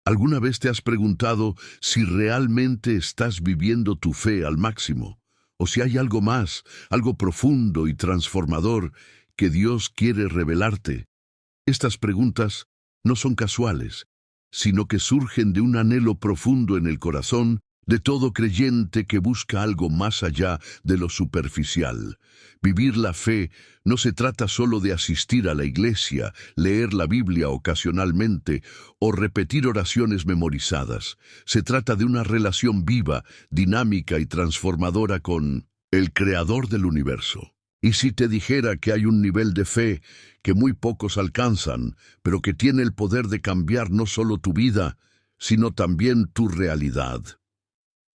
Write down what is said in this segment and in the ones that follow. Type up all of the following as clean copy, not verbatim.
¿Alguna vez te has preguntado si realmente estás viviendo tu fe al máximo? ¿O si hay algo más, algo profundo y transformador que Dios quiere revelarte? Estas preguntas no son casuales, sino que surgen de un anhelo profundo en el corazón de todo creyente que busca algo más allá de lo superficial. Vivir la fe no se trata solo de asistir a la iglesia, leer la Biblia ocasionalmente o repetir oraciones memorizadas. Se trata de una relación viva, dinámica y transformadora con el Creador del universo. Y si te dijera que hay un nivel de fe que muy pocos alcanzan, pero que tiene el poder de cambiar no solo tu vida, sino también tu realidad.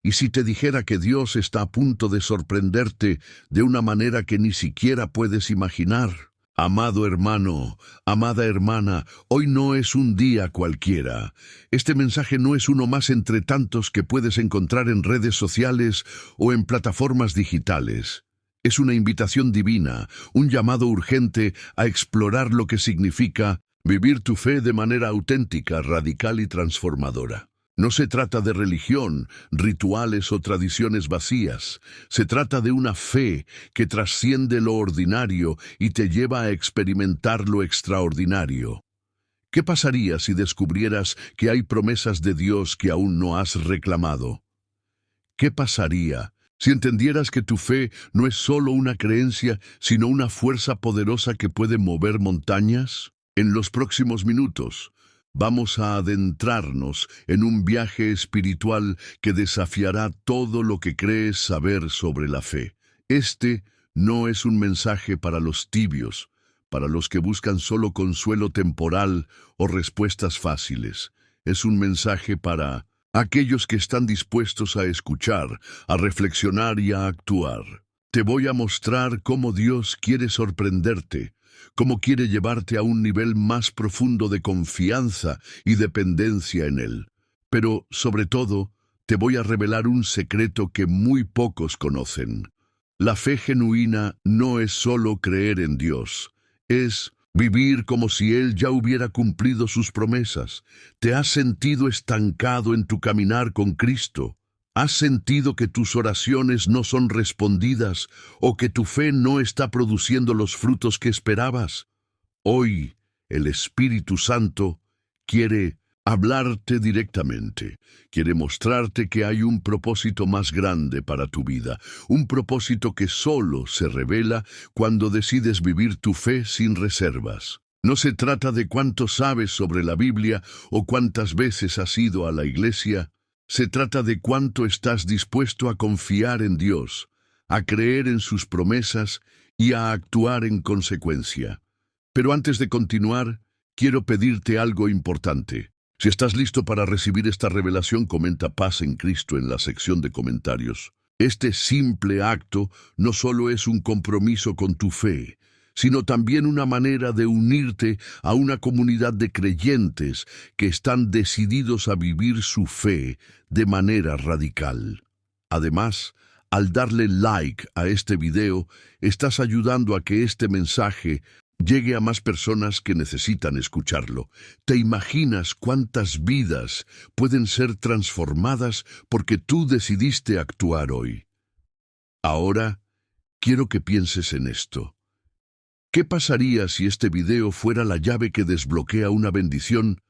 Y si te dijera que Dios está a punto de sorprenderte de una manera que ni siquiera puedes imaginar. Amado hermano, amada hermana, hoy no es un día cualquiera. Este mensaje no es uno más entre tantos que puedes encontrar en redes sociales o en plataformas digitales. Es una invitación divina, un llamado urgente a explorar lo que significa vivir tu fe de manera auténtica, radical y transformadora. No se trata de religión, rituales o tradiciones vacías. Se trata de una fe que trasciende lo ordinario y te lleva a experimentar lo extraordinario. ¿Qué pasaría si descubrieras que hay promesas de Dios que aún no has reclamado? ¿Qué pasaría si entendieras que tu fe no es solo una creencia, sino una fuerza poderosa que puede mover montañas? En los próximos minutos, vamos a adentrarnos en un viaje espiritual que desafiará todo lo que crees saber sobre la fe. Este no es un mensaje para los tibios, para los que buscan solo consuelo temporal o respuestas fáciles. Es un mensaje para aquellos que están dispuestos a escuchar, a reflexionar y a actuar. Te voy a mostrar cómo Dios quiere sorprenderte, cómo quiere llevarte a un nivel más profundo de confianza y dependencia en Él. Pero, sobre todo, te voy a revelar un secreto que muy pocos conocen. La fe genuina no es solo creer en Dios, es vivir como si Él ya hubiera cumplido sus promesas. ¿Te has sentido estancado en tu caminar con Cristo? ¿Has sentido que tus oraciones no son respondidas o que tu fe no está produciendo los frutos que esperabas? Hoy, el Espíritu Santo quiere hablarte directamente. Quiere mostrarte que hay un propósito más grande para tu vida, un propósito que solo se revela cuando decides vivir tu fe sin reservas. No se trata de cuánto sabes sobre la Biblia o cuántas veces has ido a la iglesia. Se trata de cuánto estás dispuesto a confiar en Dios, a creer en sus promesas y a actuar en consecuencia. Pero antes de continuar, quiero pedirte algo importante. Si estás listo para recibir esta revelación, comenta paz en Cristo en la sección de comentarios. Este simple acto no solo es un compromiso con tu fe, sino también una manera de unirte a una comunidad de creyentes que están decididos a vivir su fe de manera radical. Además, al darle like a este video, estás ayudando a que este mensaje llegue a más personas que necesitan escucharlo. ¿Te imaginas cuántas vidas pueden ser transformadas porque tú decidiste actuar hoy? Ahora, quiero que pienses en esto. ¿Qué pasaría si este video fuera la llave que desbloquea una bendición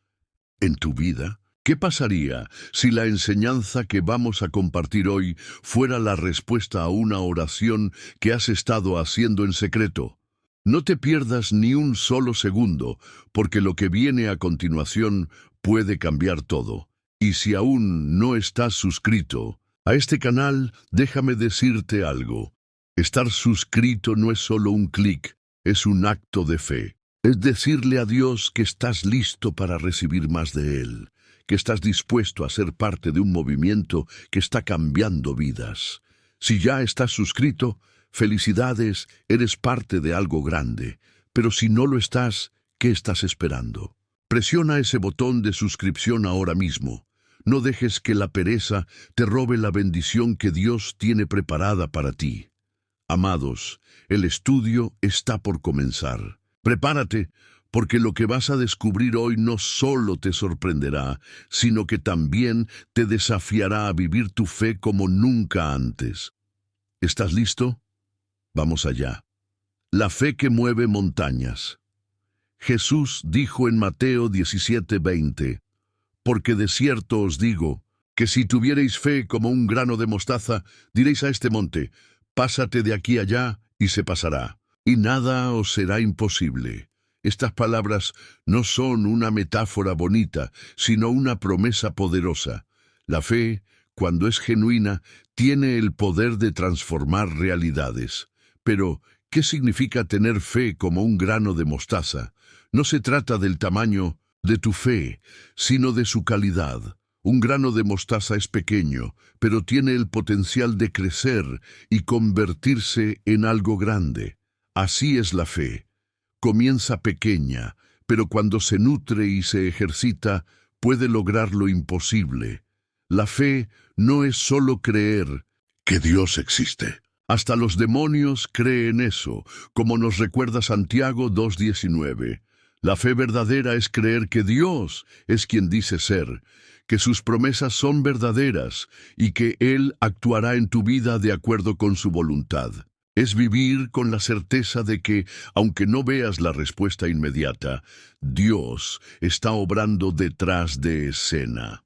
en tu vida? ¿Qué pasaría si la enseñanza que vamos a compartir hoy fuera la respuesta a una oración que has estado haciendo en secreto? No te pierdas ni un solo segundo, porque lo que viene a continuación puede cambiar todo. Y si aún no estás suscrito a este canal, déjame decirte algo. Estar suscrito no es solo un clic, es un acto de fe. Es decirle a Dios que estás listo para recibir más de Él, que estás dispuesto a ser parte de un movimiento que está cambiando vidas. Si ya estás suscrito, felicidades, eres parte de algo grande. Pero si no lo estás, ¿qué estás esperando? Presiona ese botón de suscripción ahora mismo. No dejes que la pereza te robe la bendición que Dios tiene preparada para ti. Amados, el estudio está por comenzar. Prepárate, porque lo que vas a descubrir hoy no solo te sorprenderá, sino que también te desafiará a vivir tu fe como nunca antes. ¿Estás listo? Vamos allá. La fe que mueve montañas. Jesús dijo en Mateo 17:20, porque de cierto os digo, que si tuvierais fe como un grano de mostaza, diréis a este monte, pásate de aquí allá, y se pasará, y nada os será imposible. Estas palabras no son una metáfora bonita, sino una promesa poderosa. La fe, cuando es genuina, tiene el poder de transformar realidades. Pero, ¿qué significa tener fe como un grano de mostaza? No se trata del tamaño de tu fe, sino de su calidad. Un grano de mostaza es pequeño, pero tiene el potencial de crecer y convertirse en algo grande. Así es la fe. Comienza pequeña, pero cuando se nutre y se ejercita, puede lograr lo imposible. La fe no es solo creer que Dios existe. Hasta los demonios creen eso, como nos recuerda Santiago 2:19. La fe verdadera es creer que Dios es quien dice ser, que sus promesas son verdaderas y que Él actuará en tu vida de acuerdo con su voluntad. Es vivir con la certeza de que, aunque no veas la respuesta inmediata, Dios está obrando detrás de escena.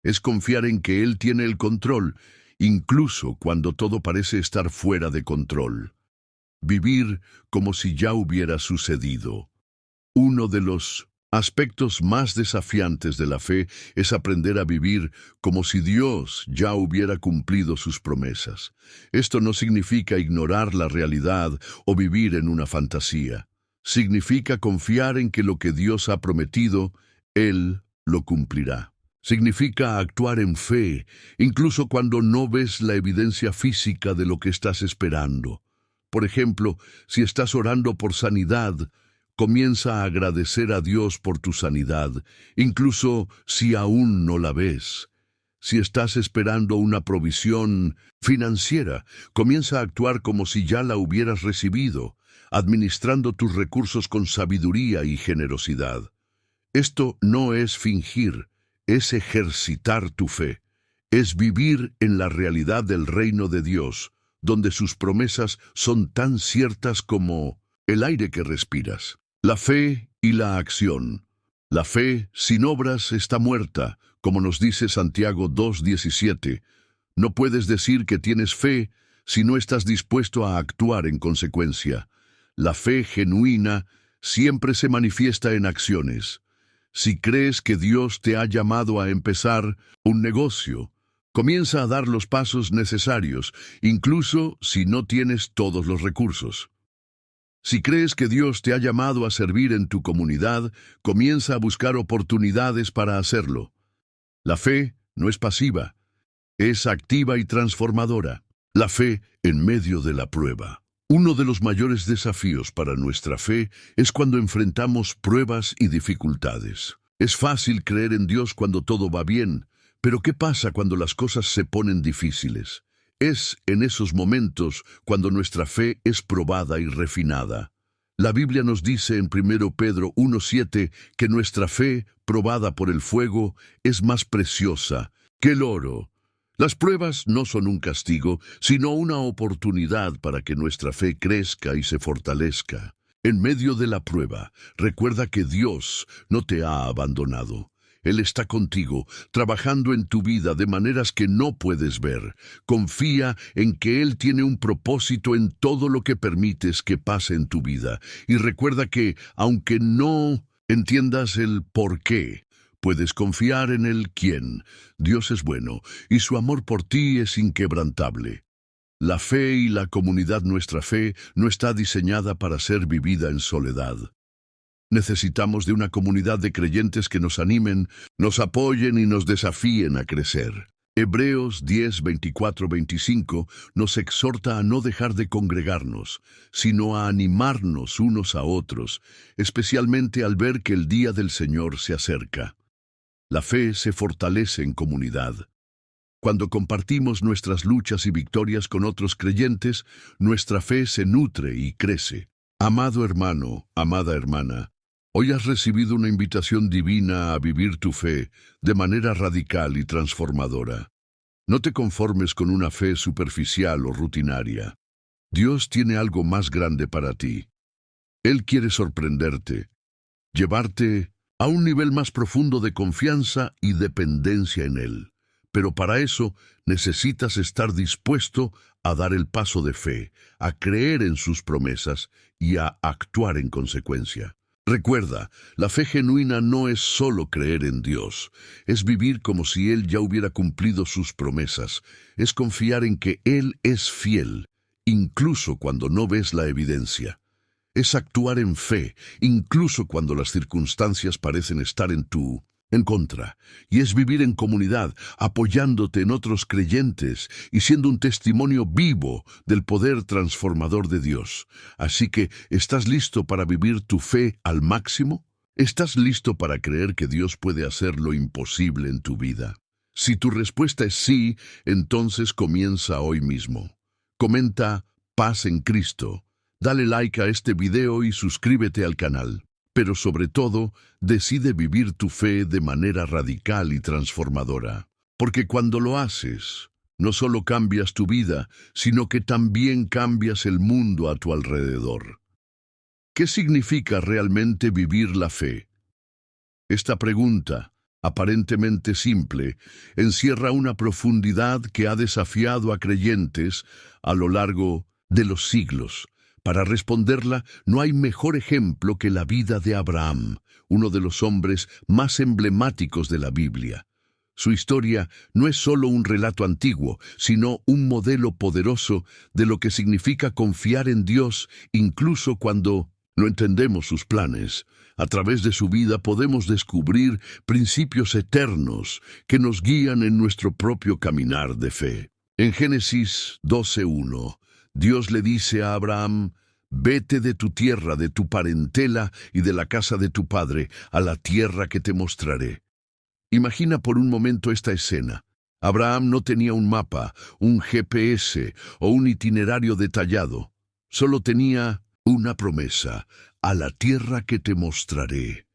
Es confiar en que Él tiene el control, incluso cuando todo parece estar fuera de control. Vivir como si ya hubiera sucedido. Uno de los aspectos más desafiantes de la fe es aprender a vivir como si Dios ya hubiera cumplido sus promesas. Esto no significa ignorar la realidad o vivir en una fantasía. Significa confiar en que lo que Dios ha prometido, Él lo cumplirá. Significa actuar en fe, incluso cuando no ves la evidencia física de lo que estás esperando. Por ejemplo, si estás orando por sanidad, comienza a agradecer a Dios por tu sanidad, incluso si aún no la ves. Si estás esperando una provisión financiera, comienza a actuar como si ya la hubieras recibido, administrando tus recursos con sabiduría y generosidad. Esto no es fingir, es ejercitar tu fe. Es vivir en la realidad del reino de Dios, donde sus promesas son tan ciertas como el aire que respiras. La fe y la acción. La fe sin obras está muerta, como nos dice Santiago 2:17. No puedes decir que tienes fe si no estás dispuesto a actuar en consecuencia. La fe genuina siempre se manifiesta en acciones. Si crees que Dios te ha llamado a empezar un negocio, comienza a dar los pasos necesarios, incluso si no tienes todos los recursos. Si crees que Dios te ha llamado a servir en tu comunidad, comienza a buscar oportunidades para hacerlo. La fe no es pasiva, es activa y transformadora. La fe en medio de la prueba. Uno de los mayores desafíos para nuestra fe es cuando enfrentamos pruebas y dificultades. Es fácil creer en Dios cuando todo va bien, pero ¿qué pasa cuando las cosas se ponen difíciles? Es en esos momentos cuando nuestra fe es probada y refinada. La Biblia nos dice en 1 Pedro 1:7 que nuestra fe, probada por el fuego, es más preciosa que el oro. Las pruebas no son un castigo, sino una oportunidad para que nuestra fe crezca y se fortalezca. En medio de la prueba, recuerda que Dios no te ha abandonado. Él está contigo, trabajando en tu vida de maneras que no puedes ver. Confía en que Él tiene un propósito en todo lo que permites que pase en tu vida. Y recuerda que, aunque no entiendas el por qué, puedes confiar en el quién. Dios es bueno, y su amor por ti es inquebrantable. La fe y la comunidad Nuestra Fe no está diseñada para ser vivida en soledad. Necesitamos de una comunidad de creyentes que nos animen, nos apoyen y nos desafíen a crecer. Hebreos 10:24-25 nos exhorta a no dejar de congregarnos, sino a animarnos unos a otros, especialmente al ver que el día del Señor se acerca. La fe se fortalece en comunidad. Cuando compartimos nuestras luchas y victorias con otros creyentes, nuestra fe se nutre y crece. Amado hermano, amada hermana, Hoy has recibido una invitación divina a vivir tu fe de manera radical y transformadora. No te conformes con una fe superficial o rutinaria. Dios tiene algo más grande para ti. Él quiere sorprenderte, llevarte a un nivel más profundo de confianza y dependencia en Él. Pero para eso necesitas estar dispuesto a dar el paso de fe, a creer en sus promesas y a actuar en consecuencia. Recuerda, la fe genuina no es solo creer en Dios, es vivir como si Él ya hubiera cumplido sus promesas, es confiar en que Él es fiel, incluso cuando no ves la evidencia. Es actuar en fe, incluso cuando las circunstancias parecen estar en contra, y es vivir en comunidad, apoyándote en otros creyentes y siendo un testimonio vivo del poder transformador de Dios. Así que, ¿estás listo para vivir tu fe al máximo? ¿Estás listo para creer que Dios puede hacer lo imposible en tu vida? Si tu respuesta es sí, entonces comienza hoy mismo. Comenta "Paz en Cristo", dale like a este video y suscríbete al canal. Pero sobre todo, decide vivir tu fe de manera radical y transformadora. Porque cuando lo haces, no solo cambias tu vida, sino que también cambias el mundo a tu alrededor. ¿Qué significa realmente vivir la fe? Esta pregunta, aparentemente simple, encierra una profundidad que ha desafiado a creyentes a lo largo de los siglos. Para responderla, no hay mejor ejemplo que la vida de Abraham, uno de los hombres más emblemáticos de la Biblia. Su historia no es solo un relato antiguo, sino un modelo poderoso de lo que significa confiar en Dios incluso cuando no entendemos sus planes. A través de su vida podemos descubrir principios eternos que nos guían en nuestro propio caminar de fe. En Génesis 12:1, Dios le dice a Abraham: «Vete de tu tierra, de tu parentela y de la casa de tu padre, a la tierra que te mostraré». Imagina por un momento esta escena. Abraham no tenía un mapa, un GPS o un itinerario detallado. Solo tenía una promesa: «A la tierra que te mostraré».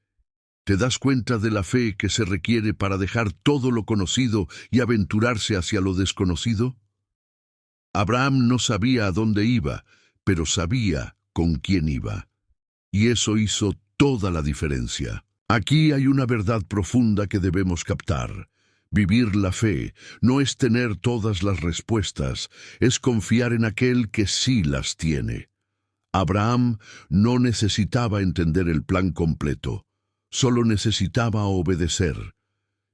¿Te das cuenta de la fe que se requiere para dejar todo lo conocido y aventurarse hacia lo desconocido? Abraham no sabía a dónde iba, pero sabía con quién iba. Y eso hizo toda la diferencia. Aquí hay una verdad profunda que debemos captar. Vivir la fe no es tener todas las respuestas, es confiar en aquel que sí las tiene. Abraham no necesitaba entender el plan completo, solo necesitaba obedecer.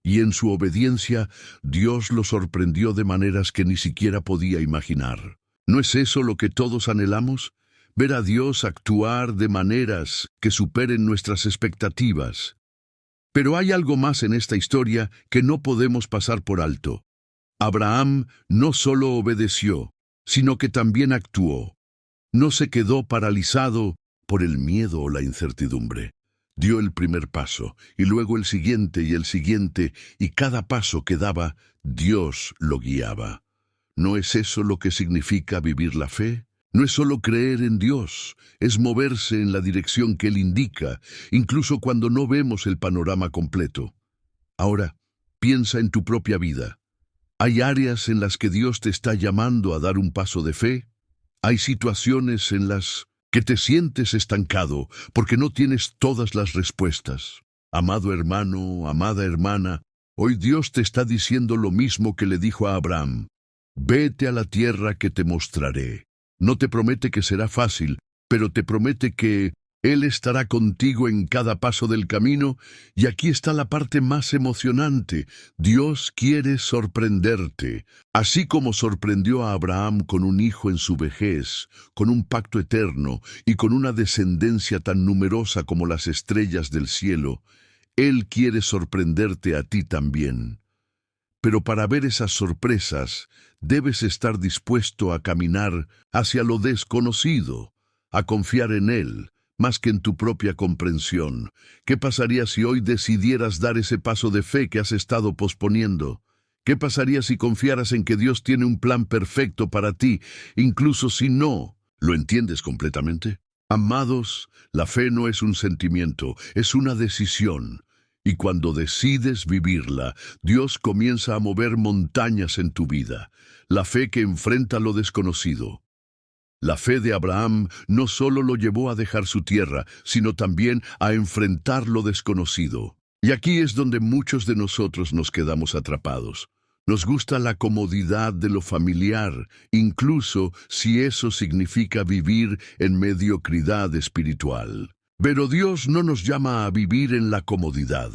Y en su obediencia, Dios lo sorprendió de maneras que ni siquiera podía imaginar. ¿No es eso lo que todos anhelamos? Ver a Dios actuar de maneras que superen nuestras expectativas. Pero hay algo más en esta historia que no podemos pasar por alto. Abraham no solo obedeció, sino que también actuó. No se quedó paralizado por el miedo o la incertidumbre. Dio el primer paso, y luego el siguiente, y cada paso que daba, Dios lo guiaba. ¿No es eso lo que significa vivir la fe? No es solo creer en Dios, es moverse en la dirección que Él indica, incluso cuando no vemos el panorama completo. Ahora, piensa en tu propia vida. ¿Hay áreas en las que Dios te está llamando a dar un paso de fe? ¿Hay situaciones en las que te sientes estancado porque no tienes todas las respuestas? Amado hermano, amada hermana, hoy Dios te está diciendo lo mismo que le dijo a Abraham. Vete a la tierra que te mostraré. No te promete que será fácil, pero te promete que Él estará contigo en cada paso del camino, y aquí está la parte más emocionante. Dios quiere sorprenderte, así como sorprendió a Abraham con un hijo en su vejez, con un pacto eterno y con una descendencia tan numerosa como las estrellas del cielo. Él quiere sorprenderte a ti también. Pero para ver esas sorpresas, debes estar dispuesto a caminar hacia lo desconocido, a confiar en Él, más que en tu propia comprensión. ¿Qué pasaría si hoy decidieras dar ese paso de fe que has estado posponiendo? ¿Qué pasaría si confiaras en que Dios tiene un plan perfecto para ti, incluso si no lo entiendes completamente? Amados, la fe no es un sentimiento, es una decisión. Y cuando decides vivirla, Dios comienza a mover montañas en tu vida. La fe que enfrenta lo desconocido. La fe de Abraham no solo lo llevó a dejar su tierra, sino también a enfrentar lo desconocido. Y aquí es donde muchos de nosotros nos quedamos atrapados. Nos gusta la comodidad de lo familiar, incluso si eso significa vivir en mediocridad espiritual. Pero Dios no nos llama a vivir en la comodidad,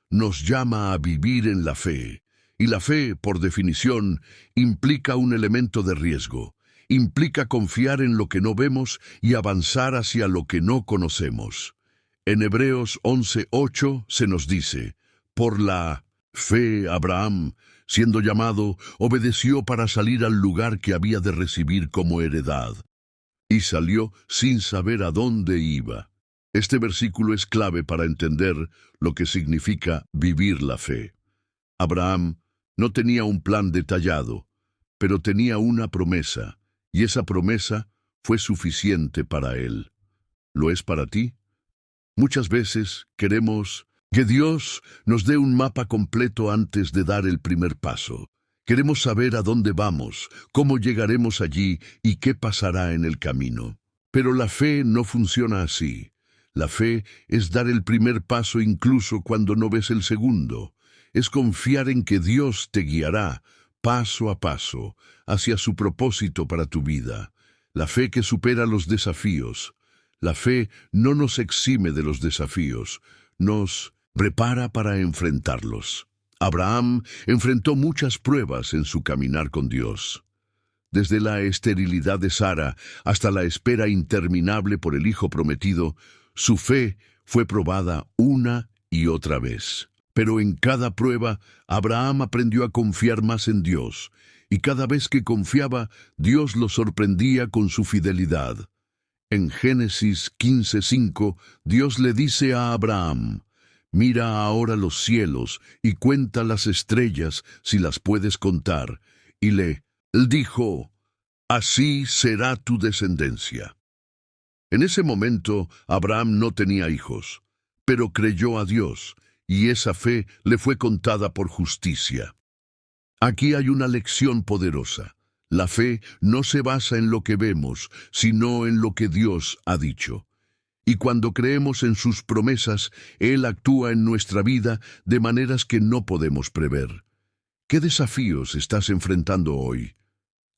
nos llama a vivir en la fe. Y la fe, por definición, implica un elemento de riesgo. Implica confiar en lo que no vemos y avanzar hacia lo que no conocemos. En Hebreos 11:8 se nos dice, por la fe Abraham, siendo llamado, obedeció para salir al lugar que había de recibir como heredad. Y salió sin saber a dónde iba. Este versículo es clave para entender lo que significa vivir la fe. Abraham no tenía un plan detallado, pero tenía una promesa, y esa promesa fue suficiente para él. ¿Lo es para ti? Muchas veces queremos que Dios nos dé un mapa completo antes de dar el primer paso. Queremos saber a dónde vamos, cómo llegaremos allí y qué pasará en el camino. Pero la fe no funciona así. La fe es dar el primer paso incluso cuando no ves el segundo. Es confiar en que Dios te guiará, paso a paso, hacia su propósito para tu vida. La fe que supera los desafíos. La fe no nos exime de los desafíos, nos prepara para enfrentarlos. Abraham enfrentó muchas pruebas en su caminar con Dios. Desde la esterilidad de Sara hasta la espera interminable por el hijo prometido, su fe fue probada una y otra vez. Pero en cada prueba, Abraham aprendió a confiar más en Dios, y cada vez que confiaba, Dios lo sorprendía con su fidelidad. En Génesis 15:5, Dios le dice a Abraham, «Mira ahora los cielos y cuenta las estrellas si las puedes contar». Y le dijo, «Así será tu descendencia». En ese momento, Abraham no tenía hijos, pero creyó a Dios, y esa fe le fue contada por justicia. Aquí hay una lección poderosa. La fe no se basa en lo que vemos, sino en lo que Dios ha dicho. Y cuando creemos en sus promesas, Él actúa en nuestra vida de maneras que no podemos prever. ¿Qué desafíos estás enfrentando hoy?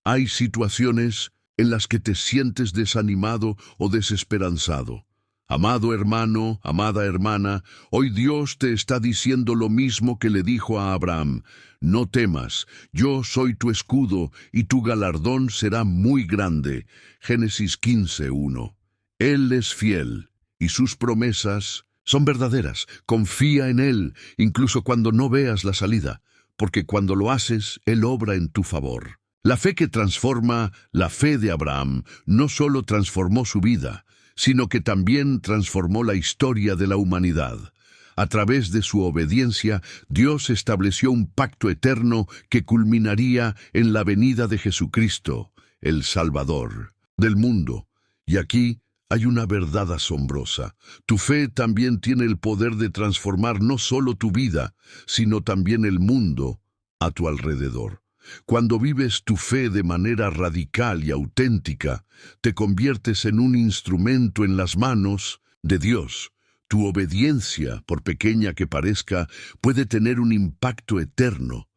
¿Hay situaciones en las que te sientes desanimado o desesperanzado? Amado hermano, amada hermana, hoy Dios te está diciendo lo mismo que le dijo a Abraham. No temas, yo soy tu escudo y tu galardón será muy grande. Génesis 15:1. Él es fiel y sus promesas son verdaderas. Confía en Él, incluso cuando no veas la salida, porque cuando lo haces, Él obra en tu favor. La fe que transforma, la fe de Abraham, no solo transformó su vida, sino que también transformó la historia de la humanidad. A través de su obediencia, Dios estableció un pacto eterno que culminaría en la venida de Jesucristo, el Salvador del mundo. Y aquí hay una verdad asombrosa. Tu fe también tiene el poder de transformar no solo tu vida, sino también el mundo a tu alrededor. Cuando vives tu fe de manera radical y auténtica, te conviertes en un instrumento en las manos de Dios. Tu obediencia, por pequeña que parezca, puede tener un impacto eterno.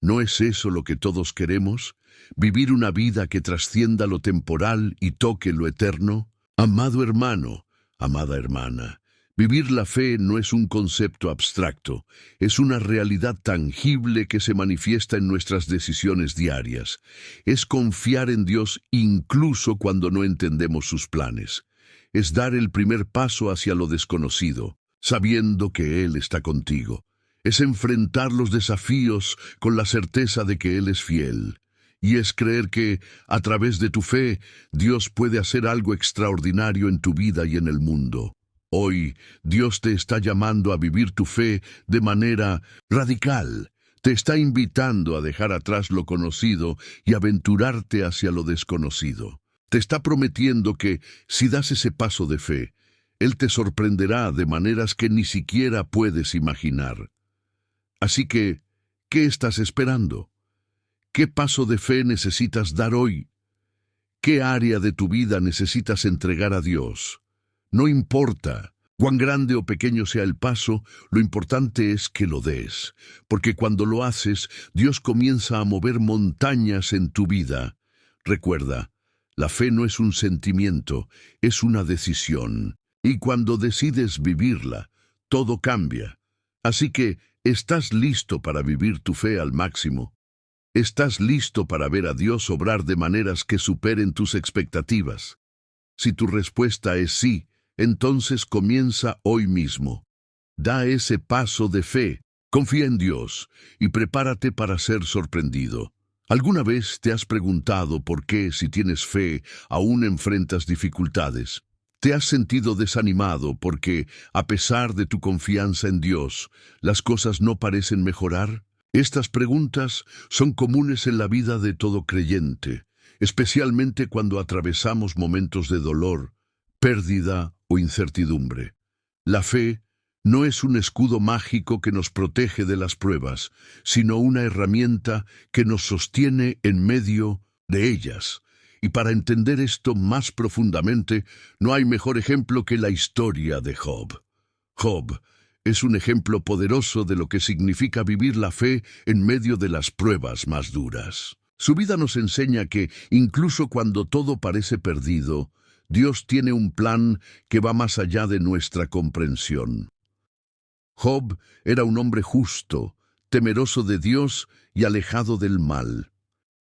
¿No es eso lo que todos queremos? ¿Vivir una vida que trascienda lo temporal y toque lo eterno? Amado hermano, amada hermana, vivir la fe no es un concepto abstracto, es una realidad tangible que se manifiesta en nuestras decisiones diarias. Es confiar en Dios incluso cuando no entendemos sus planes. Es dar el primer paso hacia lo desconocido, sabiendo que Él está contigo. Es enfrentar los desafíos con la certeza de que Él es fiel. Y es creer que, a través de tu fe, Dios puede hacer algo extraordinario en tu vida y en el mundo. Hoy, Dios te está llamando a vivir tu fe de manera radical. Te está invitando a dejar atrás lo conocido y aventurarte hacia lo desconocido. Te está prometiendo que, si das ese paso de fe, Él te sorprenderá de maneras que ni siquiera puedes imaginar. Así que, ¿qué estás esperando? ¿Qué paso de fe necesitas dar hoy? ¿Qué área de tu vida necesitas entregar a Dios? No importa cuán grande o pequeño sea el paso, lo importante es que lo des, porque cuando lo haces, Dios comienza a mover montañas en tu vida. Recuerda, la fe no es un sentimiento, es una decisión. Y cuando decides vivirla, todo cambia. Así que, ¿estás listo para vivir tu fe al máximo? ¿Estás listo para ver a Dios obrar de maneras que superen tus expectativas? Si tu respuesta es sí, entonces comienza hoy mismo. Da ese paso de fe, confía en Dios y prepárate para ser sorprendido. ¿Alguna vez te has preguntado por qué, si tienes fe, aún enfrentas dificultades? ¿Te has sentido desanimado porque, a pesar de tu confianza en Dios, las cosas no parecen mejorar? Estas preguntas son comunes en la vida de todo creyente, especialmente cuando atravesamos momentos de dolor, pérdida o incertidumbre. La fe no es un escudo mágico que nos protege de las pruebas, sino una herramienta que nos sostiene en medio de ellas. Y para entender esto más profundamente, no hay mejor ejemplo que la historia de Job. Job es un ejemplo poderoso de lo que significa vivir la fe en medio de las pruebas más duras. Su vida nos enseña que, incluso cuando todo parece perdido, Dios tiene un plan que va más allá de nuestra comprensión. Job era un hombre justo, temeroso de Dios y alejado del mal.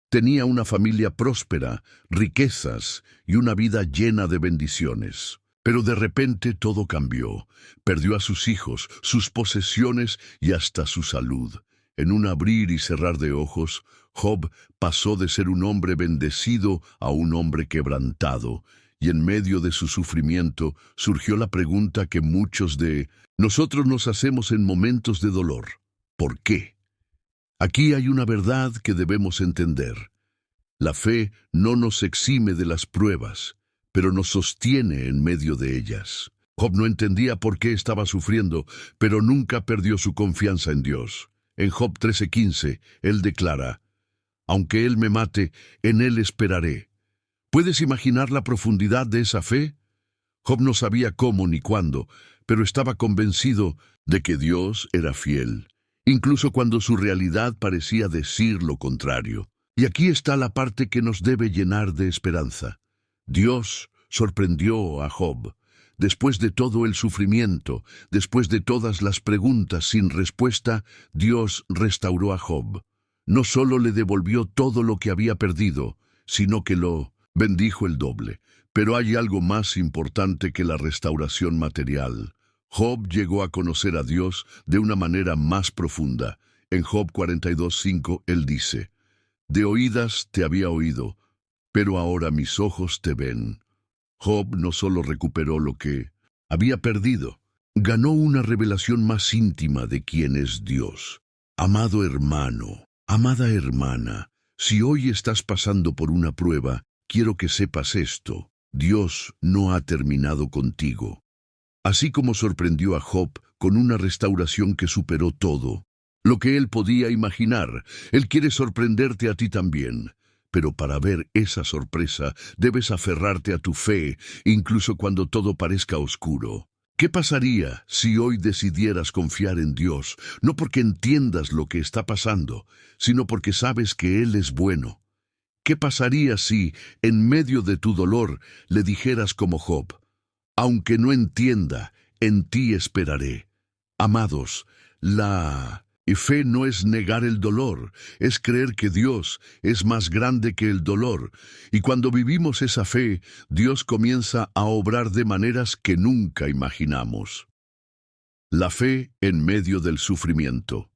Tenía una familia próspera, riquezas y una vida llena de bendiciones. Pero de repente todo cambió. Perdió a sus hijos, sus posesiones y hasta su salud. En un abrir y cerrar de ojos, Job pasó de ser un hombre bendecido a un hombre quebrantado. Y en medio de su sufrimiento surgió la pregunta que muchos de nosotros nos hacemos en momentos de dolor. ¿Por qué? Aquí hay una verdad que debemos entender. La fe no nos exime de las pruebas, pero nos sostiene en medio de ellas. Job no entendía por qué estaba sufriendo, pero nunca perdió su confianza en Dios. En Job 13:15, él declara: «Aunque Él me mate, en Él esperaré». ¿Puedes imaginar la profundidad de esa fe? Job no sabía cómo ni cuándo, pero estaba convencido de que Dios era fiel, incluso cuando su realidad parecía decir lo contrario. Y aquí está la parte que nos debe llenar de esperanza. Dios sorprendió a Job. Después de todo el sufrimiento, después de todas las preguntas sin respuesta, Dios restauró a Job. No solo le devolvió todo lo que había perdido, sino que lo bendijo el doble. Pero hay algo más importante que la restauración material. Job llegó a conocer a Dios de una manera más profunda. En Job 42:5 él dice: «De oídas te había oído, pero ahora mis ojos te ven». Job no solo recuperó lo que había perdido, ganó una revelación más íntima de quién es Dios. Amado hermano, amada hermana, si hoy estás pasando por una prueba, quiero que sepas esto: Dios no ha terminado contigo. Así como sorprendió a Job con una restauración que superó todo lo que él podía imaginar, Él quiere sorprenderte a ti también. Pero para ver esa sorpresa, debes aferrarte a tu fe, incluso cuando todo parezca oscuro. ¿Qué pasaría si hoy decidieras confiar en Dios, no porque entiendas lo que está pasando, sino porque sabes que Él es bueno? ¿Qué pasaría si, en medio de tu dolor, le dijeras como Job: «Aunque no entienda, en ti esperaré»? Amados, la fe no es negar el dolor, es creer que Dios es más grande que el dolor. Y cuando vivimos esa fe, Dios comienza a obrar de maneras que nunca imaginamos. La fe en medio del sufrimiento.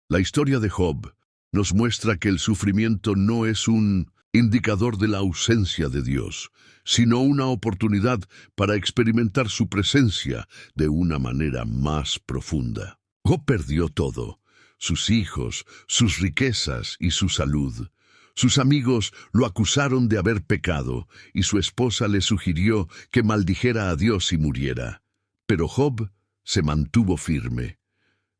La historia de Job nos muestra que el sufrimiento no es un indicador de la ausencia de Dios, sino una oportunidad para experimentar su presencia de una manera más profunda. Job perdió todo: sus hijos, sus riquezas y su salud. Sus amigos lo acusaron de haber pecado, y su esposa le sugirió que maldijera a Dios y muriera. Pero Job se mantuvo firme.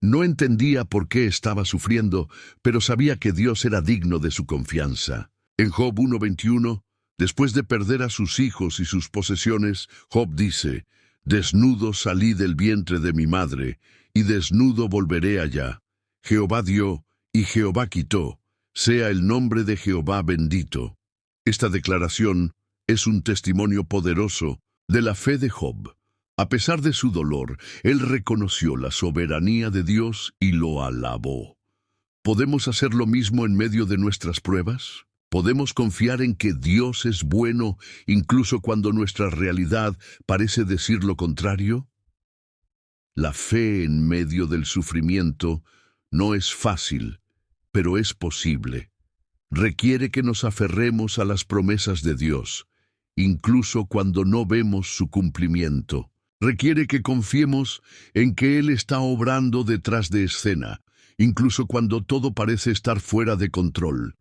No entendía por qué estaba sufriendo, pero sabía que Dios era digno de su confianza. En Job 1:21, después de perder a sus hijos y sus posesiones, Job dice: «Desnudo salí del vientre de mi madre, y desnudo volveré allá. Jehová dio, y Jehová quitó. Sea el nombre de Jehová bendito». Esta declaración es un testimonio poderoso de la fe de Job. A pesar de su dolor, él reconoció la soberanía de Dios y lo alabó. ¿Podemos hacer lo mismo en medio de nuestras pruebas? ¿Podemos confiar en que Dios es bueno incluso cuando nuestra realidad parece decir lo contrario? La fe en medio del sufrimiento no es fácil, pero es posible. Requiere que nos aferremos a las promesas de Dios, incluso cuando no vemos su cumplimiento. Requiere que confiemos en que Él está obrando detrás de escena, incluso cuando todo parece estar fuera de control.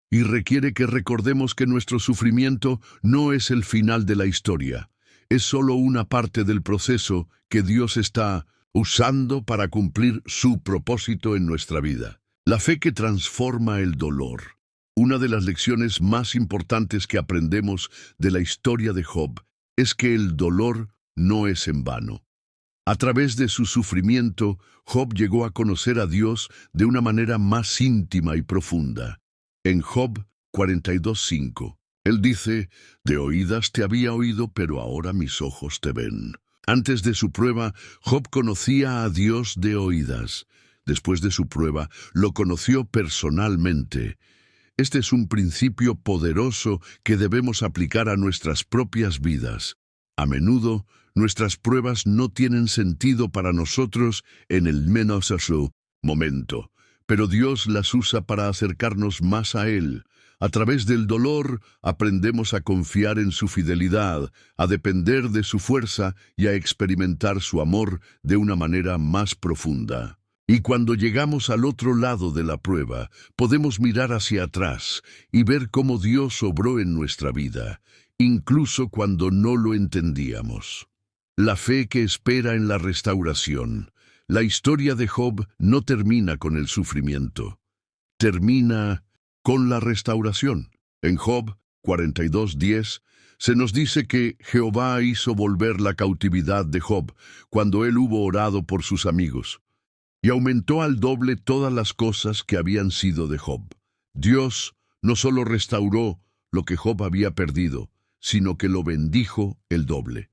Y requiere que recordemos que nuestro sufrimiento no es el final de la historia, es solo una parte del proceso que Dios está usando para cumplir su propósito en nuestra vida. La fe que transforma el dolor. Una de las lecciones más importantes que aprendemos de la historia de Job es que el dolor no es en vano. A través de su sufrimiento, Job llegó a conocer a Dios de una manera más íntima y profunda. En Job 42:5, él dice: «De oídas te había oído, pero ahora mis ojos te ven». Antes de su prueba, Job conocía a Dios de oídas. Después de su prueba, lo conoció personalmente. Este es un principio poderoso que debemos aplicar a nuestras propias vidas. A menudo, nuestras pruebas no tienen sentido para nosotros en el menos momento, pero Dios las usa para acercarnos más a Él. A través del dolor, aprendemos a confiar en su fidelidad, a depender de su fuerza y a experimentar su amor de una manera más profunda. Y cuando llegamos al otro lado de la prueba, podemos mirar hacia atrás y ver cómo Dios obró en nuestra vida, incluso cuando no lo entendíamos. La fe que espera en la restauración. La historia de Job no termina con el sufrimiento, termina con la restauración. En Job 42:10 se nos dice que Jehová hizo volver la cautividad de Job cuando él hubo orado por sus amigos, y aumentó al doble todas las cosas que habían sido de Job. Dios no solo restauró lo que Job había perdido, sino que lo bendijo el doble.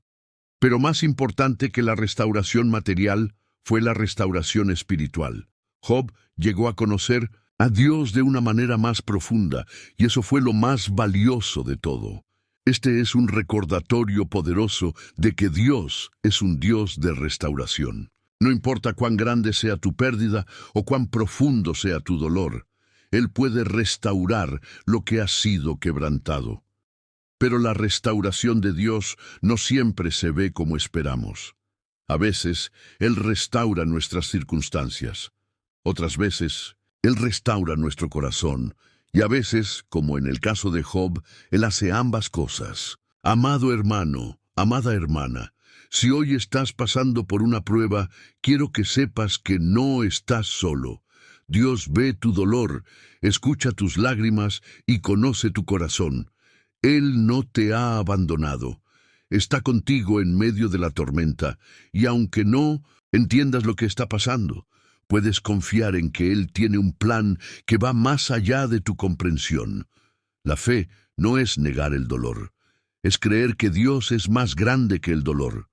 Pero más importante que la restauración material fue la restauración espiritual. Job llegó a conocer a Dios de una manera más profunda, y eso fue lo más valioso de todo. Este es un recordatorio poderoso de que Dios es un Dios de restauración. No importa cuán grande sea tu pérdida o cuán profundo sea tu dolor, Él puede restaurar lo que ha sido quebrantado. Pero la restauración de Dios no siempre se ve como esperamos. A veces, Él restaura nuestras circunstancias. Otras veces, Él restaura nuestro corazón. Y a veces, como en el caso de Job, Él hace ambas cosas. Amado hermano, amada hermana, si hoy estás pasando por una prueba, quiero que sepas que no estás solo. Dios ve tu dolor, escucha tus lágrimas y conoce tu corazón. Él no te ha abandonado. Está contigo en medio de la tormenta, y aunque no entiendas lo que está pasando, puedes confiar en que Él tiene un plan que va más allá de tu comprensión. La fe no es negar el dolor, es creer que Dios es más grande que el dolor.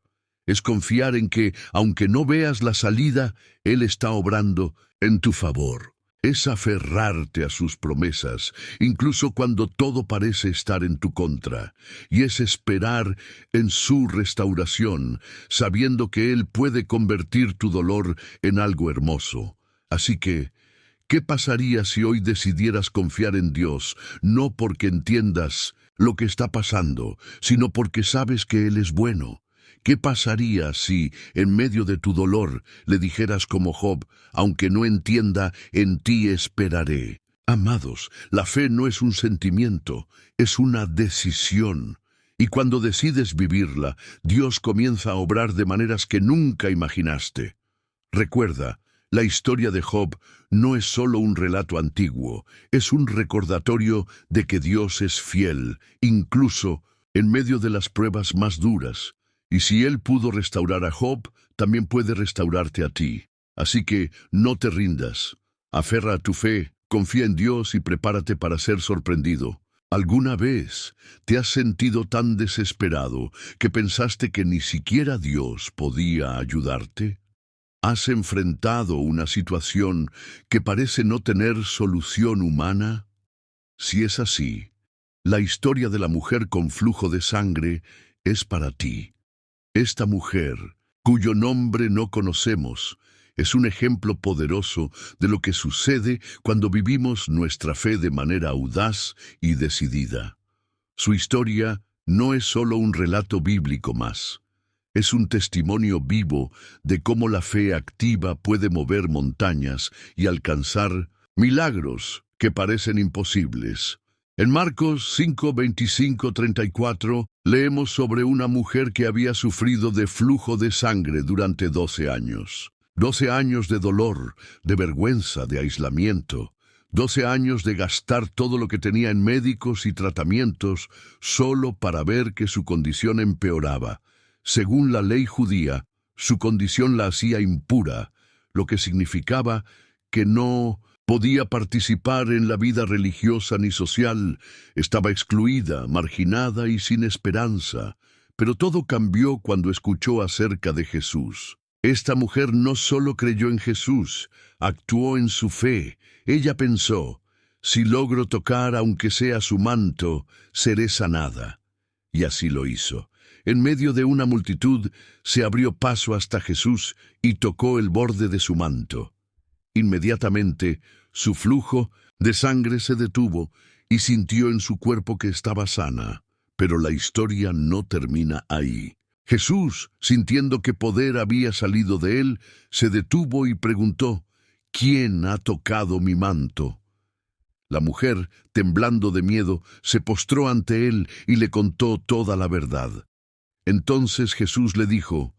Es confiar en que, aunque no veas la salida, Él está obrando en tu favor. Es aferrarte a sus promesas, incluso cuando todo parece estar en tu contra, y es esperar en su restauración, sabiendo que Él puede convertir tu dolor en algo hermoso. Así que, ¿qué pasaría si hoy decidieras confiar en Dios, no porque entiendas lo que está pasando, sino porque sabes que Él es bueno? ¿Qué pasaría si, en medio de tu dolor, le dijeras como Job: aunque no entienda, en ti esperaré? Amados, la fe no es un sentimiento, es una decisión. Y cuando decides vivirla, Dios comienza a obrar de maneras que nunca imaginaste. Recuerda, la historia de Job no es solo un relato antiguo, es un recordatorio de que Dios es fiel, incluso en medio de las pruebas más duras. Y si Él pudo restaurar a Job, también puede restaurarte a ti. Así que no te rindas. Aferra a tu fe, confía en Dios y prepárate para ser sorprendido. ¿Alguna vez te has sentido tan desesperado que pensaste que ni siquiera Dios podía ayudarte? ¿Has enfrentado una situación que parece no tener solución humana? Si es así, la historia de la mujer con flujo de sangre es para ti. Esta mujer, cuyo nombre no conocemos, es un ejemplo poderoso de lo que sucede cuando vivimos nuestra fe de manera audaz y decidida. Su historia no es solo un relato bíblico más. Es un testimonio vivo de cómo la fe activa puede mover montañas y alcanzar milagros que parecen imposibles. En Marcos 5, 25, 34, leemos sobre una mujer que había sufrido de flujo de sangre durante 12 años. 12 años de dolor, de vergüenza, de aislamiento. 12 años de gastar todo lo que tenía en médicos y tratamientos solo para ver que su condición empeoraba. Según la ley judía, su condición la hacía impura, lo que significaba que no podía participar en la vida religiosa ni social, estaba excluida, marginada y sin esperanza. Pero todo cambió cuando escuchó acerca de Jesús. Esta mujer no solo creyó en Jesús, actuó en su fe. Ella pensó, si logro tocar aunque sea su manto, seré sanada. Y así lo hizo. En medio de una multitud, se abrió paso hasta Jesús y tocó el borde de su manto. Inmediatamente, su flujo de sangre se detuvo y sintió en su cuerpo que estaba sana. Pero la historia no termina ahí. Jesús, sintiendo que poder había salido de él, se detuvo y preguntó, ¿quién ha tocado mi manto? La mujer, temblando de miedo, se postró ante él y le contó toda la verdad. Entonces Jesús le dijo,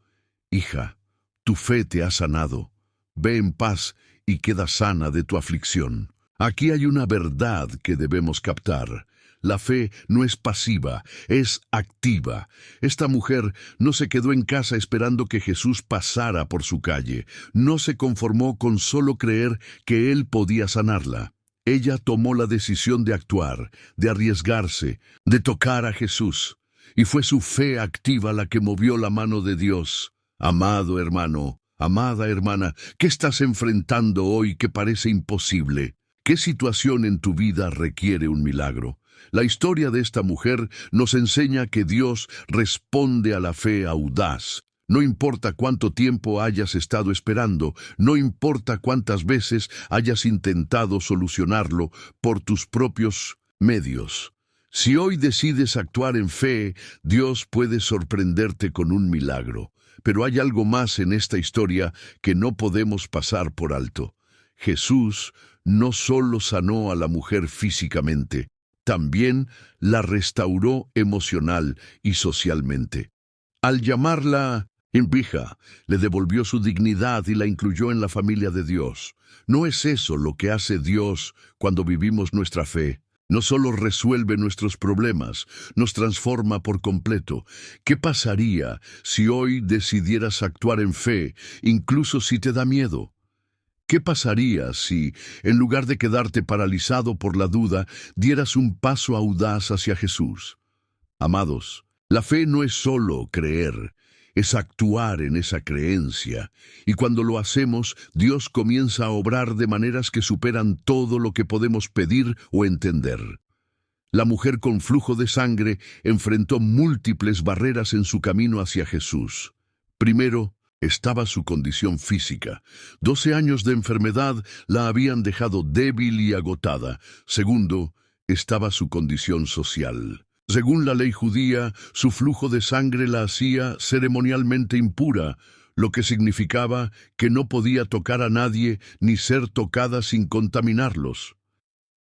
«Hija, tu fe te ha sanado. Ve en paz y queda sana de tu aflicción». Aquí hay una verdad que debemos captar. La fe no es pasiva, es activa. Esta mujer no se quedó en casa esperando que Jesús pasara por su calle. No se conformó con solo creer que Él podía sanarla. Ella tomó la decisión de actuar, de arriesgarse, de tocar a Jesús. Y fue su fe activa la que movió la mano de Dios. Amado hermano, amada hermana, ¿qué estás enfrentando hoy que parece imposible? ¿Qué situación en tu vida requiere un milagro? La historia de esta mujer nos enseña que Dios responde a la fe audaz. No importa cuánto tiempo hayas estado esperando, no importa cuántas veces hayas intentado solucionarlo por tus propios medios. Si hoy decides actuar en fe, Dios puede sorprenderte con un milagro. Pero hay algo más en esta historia que no podemos pasar por alto. Jesús no solo sanó a la mujer físicamente, también la restauró emocional y socialmente. Al llamarla hija, le devolvió su dignidad y la incluyó en la familia de Dios. ¿No es eso lo que hace Dios cuando vivimos nuestra fe? No solo resuelve nuestros problemas, nos transforma por completo. ¿Qué pasaría si hoy decidieras actuar en fe, incluso si te da miedo? ¿Qué pasaría si, en lugar de quedarte paralizado por la duda, dieras un paso audaz hacia Jesús? Amados, la fe no es solo creer, es actuar en esa creencia. Y cuando lo hacemos, Dios comienza a obrar de maneras que superan todo lo que podemos pedir o entender. La mujer con flujo de sangre enfrentó múltiples barreras en su camino hacia Jesús. Primero, estaba su condición física. 12 años de enfermedad la habían dejado débil y agotada. Segundo, estaba su condición social. Según la ley judía, su flujo de sangre la hacía ceremonialmente impura, lo que significaba que no podía tocar a nadie ni ser tocada sin contaminarlos.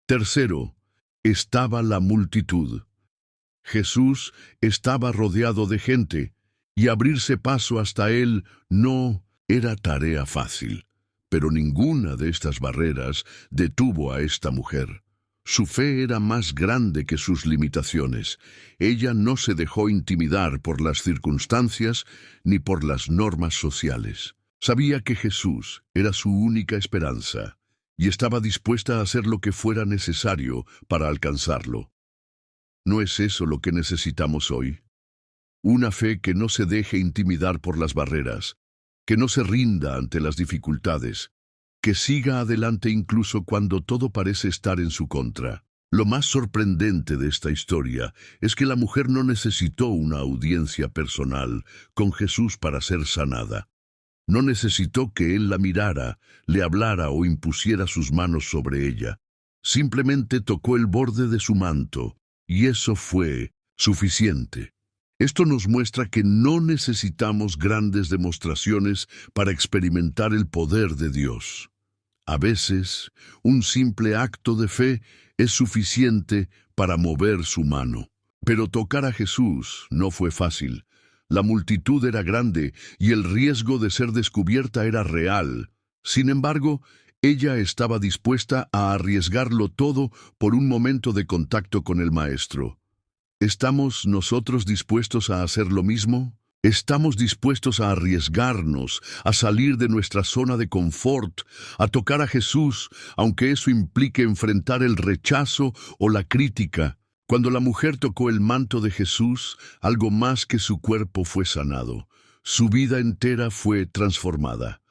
Tercero, estaba la multitud. Jesús estaba rodeado de gente, y abrirse paso hasta él no era tarea fácil. Pero ninguna de estas barreras detuvo a esta mujer. Su fe era más grande que sus limitaciones. Ella no se dejó intimidar por las circunstancias ni por las normas sociales. Sabía que Jesús era su única esperanza y estaba dispuesta a hacer lo que fuera necesario para alcanzarlo. ¿No es eso lo que necesitamos hoy? Una fe que no se deje intimidar por las barreras, que no se rinda ante las dificultades, que siga adelante incluso cuando todo parece estar en su contra. Lo más sorprendente de esta historia es que la mujer no necesitó una audiencia personal con Jesús para ser sanada. No necesitó que él la mirara, le hablara o impusiera sus manos sobre ella. Simplemente tocó el borde de su manto, y eso fue suficiente. Esto nos muestra que no necesitamos grandes demostraciones para experimentar el poder de Dios. A veces, un simple acto de fe es suficiente para mover su mano. Pero tocar a Jesús no fue fácil. La multitud era grande y el riesgo de ser descubierta era real. Sin embargo, ella estaba dispuesta a arriesgarlo todo por un momento de contacto con el Maestro. ¿Estamos nosotros dispuestos a hacer lo mismo? ¿Estamos dispuestos a arriesgarnos, a salir de nuestra zona de confort, a tocar a Jesús, aunque eso implique enfrentar el rechazo o la crítica? Cuando la mujer tocó el manto de Jesús, algo más que su cuerpo fue sanado. Su vida entera fue transformada.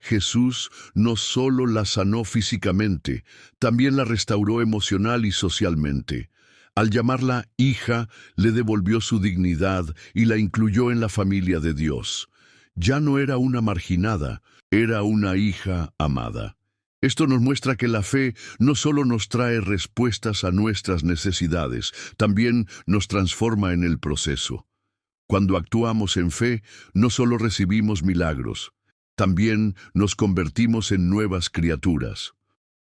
Jesús no solo la sanó físicamente, también la restauró emocional y socialmente. Al llamarla hija, le devolvió su dignidad y la incluyó en la familia de Dios. Ya no era una marginada, era una hija amada. Esto nos muestra que la fe no solo nos trae respuestas a nuestras necesidades, también nos transforma en el proceso. Cuando actuamos en fe, no solo recibimos milagros, también nos convertimos en nuevas criaturas.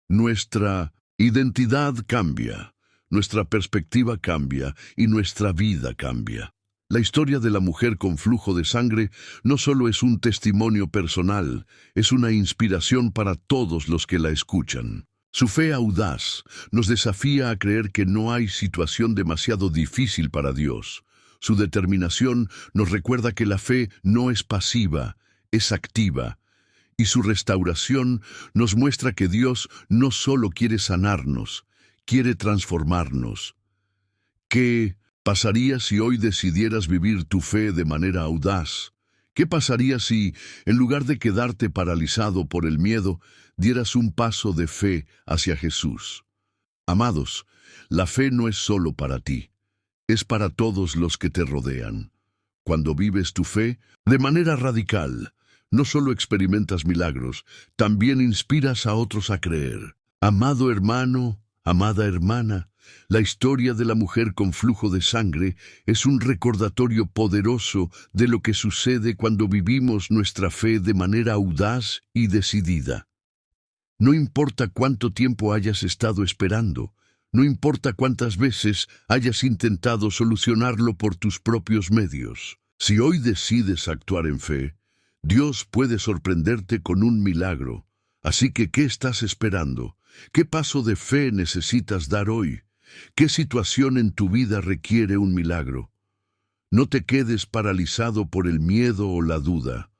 Nuestra identidad cambia, nuestra perspectiva cambia y nuestra vida cambia. La historia de la mujer con flujo de sangre no solo es un testimonio personal, es una inspiración para todos los que la escuchan. Su fe audaz nos desafía a creer que no hay situación demasiado difícil para Dios. Su determinación nos recuerda que la fe no es pasiva, es activa. Y su restauración nos muestra que Dios no solo quiere sanarnos, quiere transformarnos. ¿Qué pasaría si hoy decidieras vivir tu fe de manera audaz? ¿Qué pasaría si, en lugar de quedarte paralizado por el miedo, dieras un paso de fe hacia Jesús? Amados, la fe no es solo para ti, es para todos los que te rodean. Cuando vives tu fe de manera radical, no solo experimentas milagros, también inspiras a otros a creer. Amado hermano, amada hermana, la historia de la mujer con flujo de sangre es un recordatorio poderoso de lo que sucede cuando vivimos nuestra fe de manera audaz y decidida. No importa cuánto tiempo hayas estado esperando, no importa cuántas veces hayas intentado solucionarlo por tus propios medios. Si hoy decides actuar en fe, Dios puede sorprenderte con un milagro. Así que, ¿qué estás esperando? ¿Qué paso de fe necesitas dar hoy? ¿Qué situación en tu vida requiere un milagro? No te quedes paralizado por el miedo o la duda.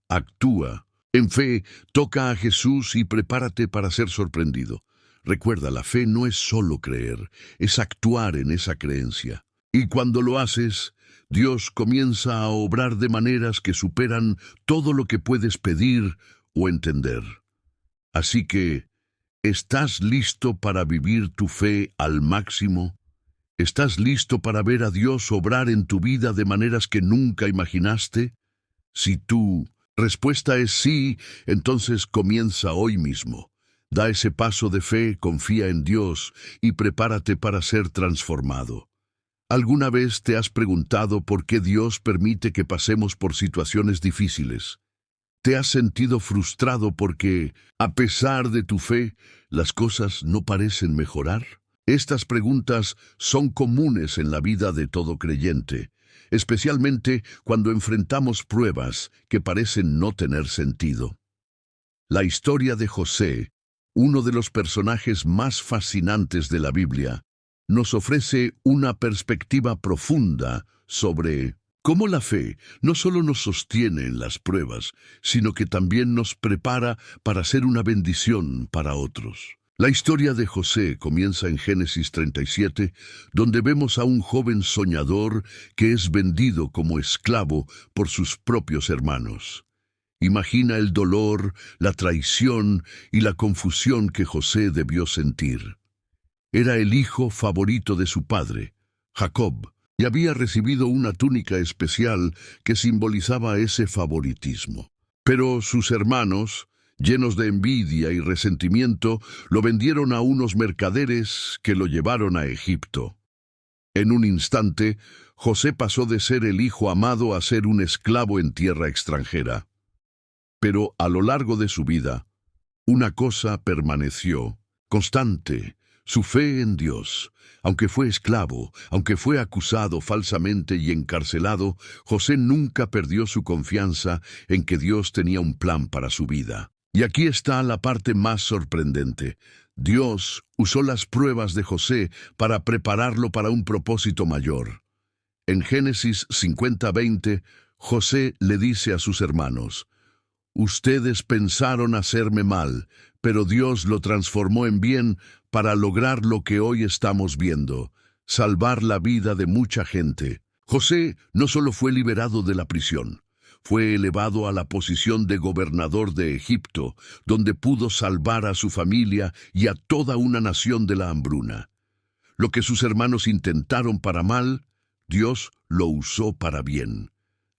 Actúa. En fe, toca a Jesús y prepárate para ser sorprendido. Recuerda, la fe no es solo creer, es actuar en esa creencia. Y cuando lo haces, Dios comienza a obrar de maneras que superan todo lo que puedes pedir o entender. Así que, ¿estás listo para vivir tu fe al máximo? ¿Estás listo para ver a Dios obrar en tu vida de maneras que nunca imaginaste? Si tu respuesta es sí, entonces comienza hoy mismo. Da ese paso de fe, confía en Dios y prepárate para ser transformado. ¿Alguna vez te has preguntado por qué Dios permite que pasemos por situaciones difíciles? ¿Te has sentido frustrado porque, a pesar de tu fe, las cosas no parecen mejorar? Estas preguntas son comunes en la vida de todo creyente, especialmente cuando enfrentamos pruebas que parecen no tener sentido. La historia de José, uno de los personajes más fascinantes de la Biblia, nos ofrece una perspectiva profunda sobre cómo la fe no solo nos sostiene en las pruebas, sino que también nos prepara para ser una bendición para otros. La historia de José comienza en Génesis 37, donde vemos a un joven soñador que es vendido como esclavo por sus propios hermanos. Imagina el dolor, la traición y la confusión que José debió sentir. Era el hijo favorito de su padre, Jacob, y había recibido una túnica especial que simbolizaba ese favoritismo. Pero sus hermanos, llenos de envidia y resentimiento, lo vendieron a unos mercaderes que lo llevaron a Egipto. En un instante, José pasó de ser el hijo amado a ser un esclavo en tierra extranjera. Pero a lo largo de su vida, una cosa permaneció, constante: su fe en Dios. Aunque fue esclavo, aunque fue acusado falsamente y encarcelado, José nunca perdió su confianza en que Dios tenía un plan para su vida. Y aquí está la parte más sorprendente. Dios usó las pruebas de José para prepararlo para un propósito mayor. En Génesis 50:20, José le dice a sus hermanos: «Ustedes pensaron hacerme mal, pero Dios lo transformó en bien para lograr lo que hoy estamos viendo, salvar la vida de mucha gente». José no solo fue liberado de la prisión, fue elevado a la posición de gobernador de Egipto, donde pudo salvar a su familia y a toda una nación de la hambruna. Lo que sus hermanos intentaron para mal, Dios lo usó para bien.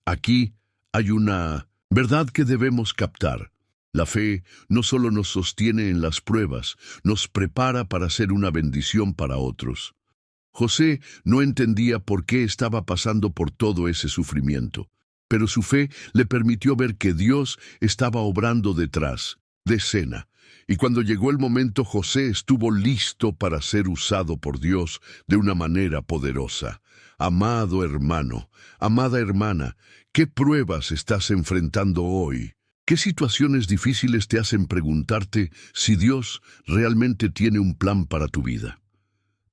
Aquí hay una verdad que debemos captar. La fe no solo nos sostiene en las pruebas, nos prepara para ser una bendición para otros. José no entendía por qué estaba pasando por todo ese sufrimiento, pero su fe le permitió ver que Dios estaba obrando detrás, de escena. Y cuando llegó el momento, José estuvo listo para ser usado por Dios de una manera poderosa. Amado hermano, amada hermana, ¿qué pruebas estás enfrentando hoy? ¿Qué situaciones difíciles te hacen preguntarte si Dios realmente tiene un plan para tu vida?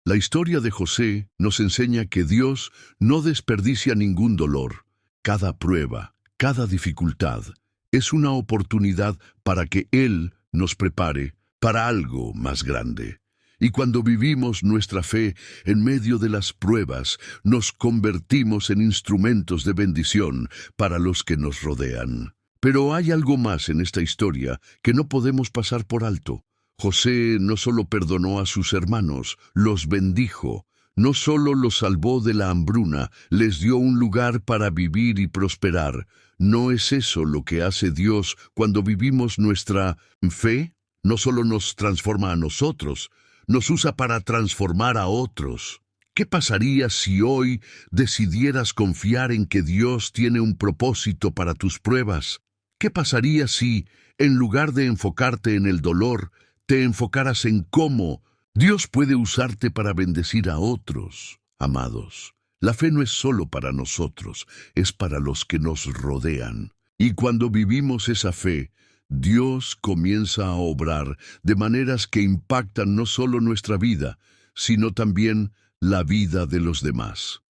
La historia de José nos enseña que Dios no desperdicia ningún dolor. Cada prueba, cada dificultad, es una oportunidad para que Él nos prepare para algo más grande. Y cuando vivimos nuestra fe en medio de las pruebas, nos convertimos en instrumentos de bendición para los que nos rodean. Pero hay algo más en esta historia que no podemos pasar por alto. José no solo perdonó a sus hermanos, los bendijo. No solo los salvó de la hambruna, les dio un lugar para vivir y prosperar. ¿No es eso lo que hace Dios cuando vivimos nuestra fe? No solo nos transforma a nosotros, nos usa para transformar a otros. ¿Qué pasaría si hoy decidieras confiar en que Dios tiene un propósito para tus pruebas? ¿Qué pasaría si, en lugar de enfocarte en el dolor, te enfocaras en cómo Dios puede usarte para bendecir a otros? Amados, la fe no es solo para nosotros, es para los que nos rodean. Y cuando vivimos esa fe, Dios comienza a obrar de maneras que impactan no solo nuestra vida, sino también la vida de los demás.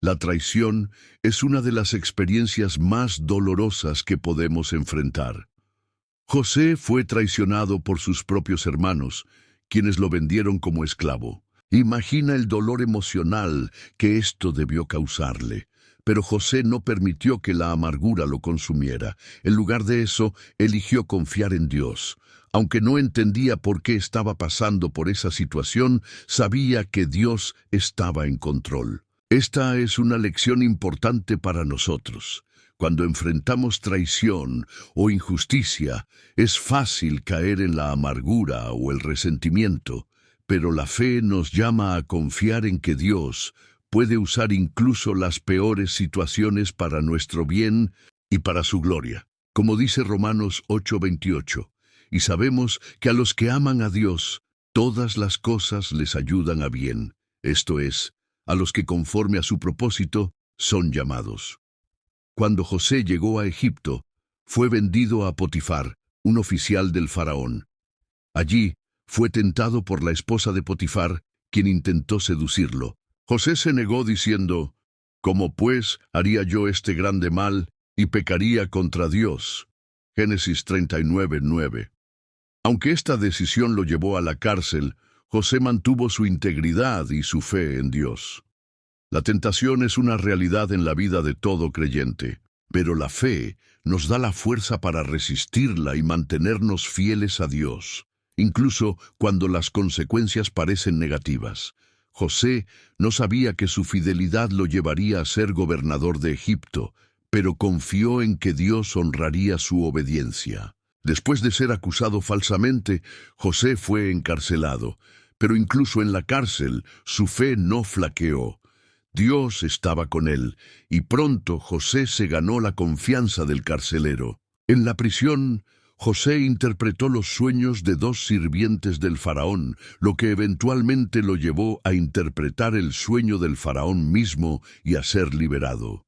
La traición es una de las experiencias más dolorosas que podemos enfrentar. José fue traicionado por sus propios hermanos, quienes lo vendieron como esclavo. Imagina el dolor emocional que esto debió causarle. Pero José no permitió que la amargura lo consumiera. En lugar de eso, eligió confiar en Dios. Aunque no entendía por qué estaba pasando por esa situación, sabía que Dios estaba en control. Esta es una lección importante para nosotros. Cuando enfrentamos traición o injusticia, es fácil caer en la amargura o el resentimiento, pero la fe nos llama a confiar en que Dios puede usar incluso las peores situaciones para nuestro bien y para su gloria. como dice Romanos 8:28, y sabemos que a los que aman a Dios, todas las cosas les ayudan a bien, esto es, a los que conforme a su propósito son llamados. Cuando José llegó a Egipto, fue vendido a Potifar, un oficial del faraón. Allí fue tentado por la esposa de Potifar, quien intentó seducirlo. José se negó diciendo, «¿Cómo pues haría yo este grande mal y pecaría contra Dios?» Génesis 39:9. Aunque esta decisión lo llevó a la cárcel, José mantuvo su integridad y su fe en Dios. La tentación es una realidad en la vida de todo creyente, pero la fe nos da la fuerza para resistirla y mantenernos fieles a Dios, incluso cuando las consecuencias parecen negativas. José no sabía que su fidelidad lo llevaría a ser gobernador de Egipto, pero confió en que Dios honraría su obediencia. Después de ser acusado falsamente, José fue encarcelado, pero incluso en la cárcel su fe no flaqueó. Dios estaba con él, y pronto José se ganó la confianza del carcelero. En la prisión, José interpretó los sueños de dos sirvientes del faraón, lo que eventualmente lo llevó a interpretar el sueño del faraón mismo y a ser liberado.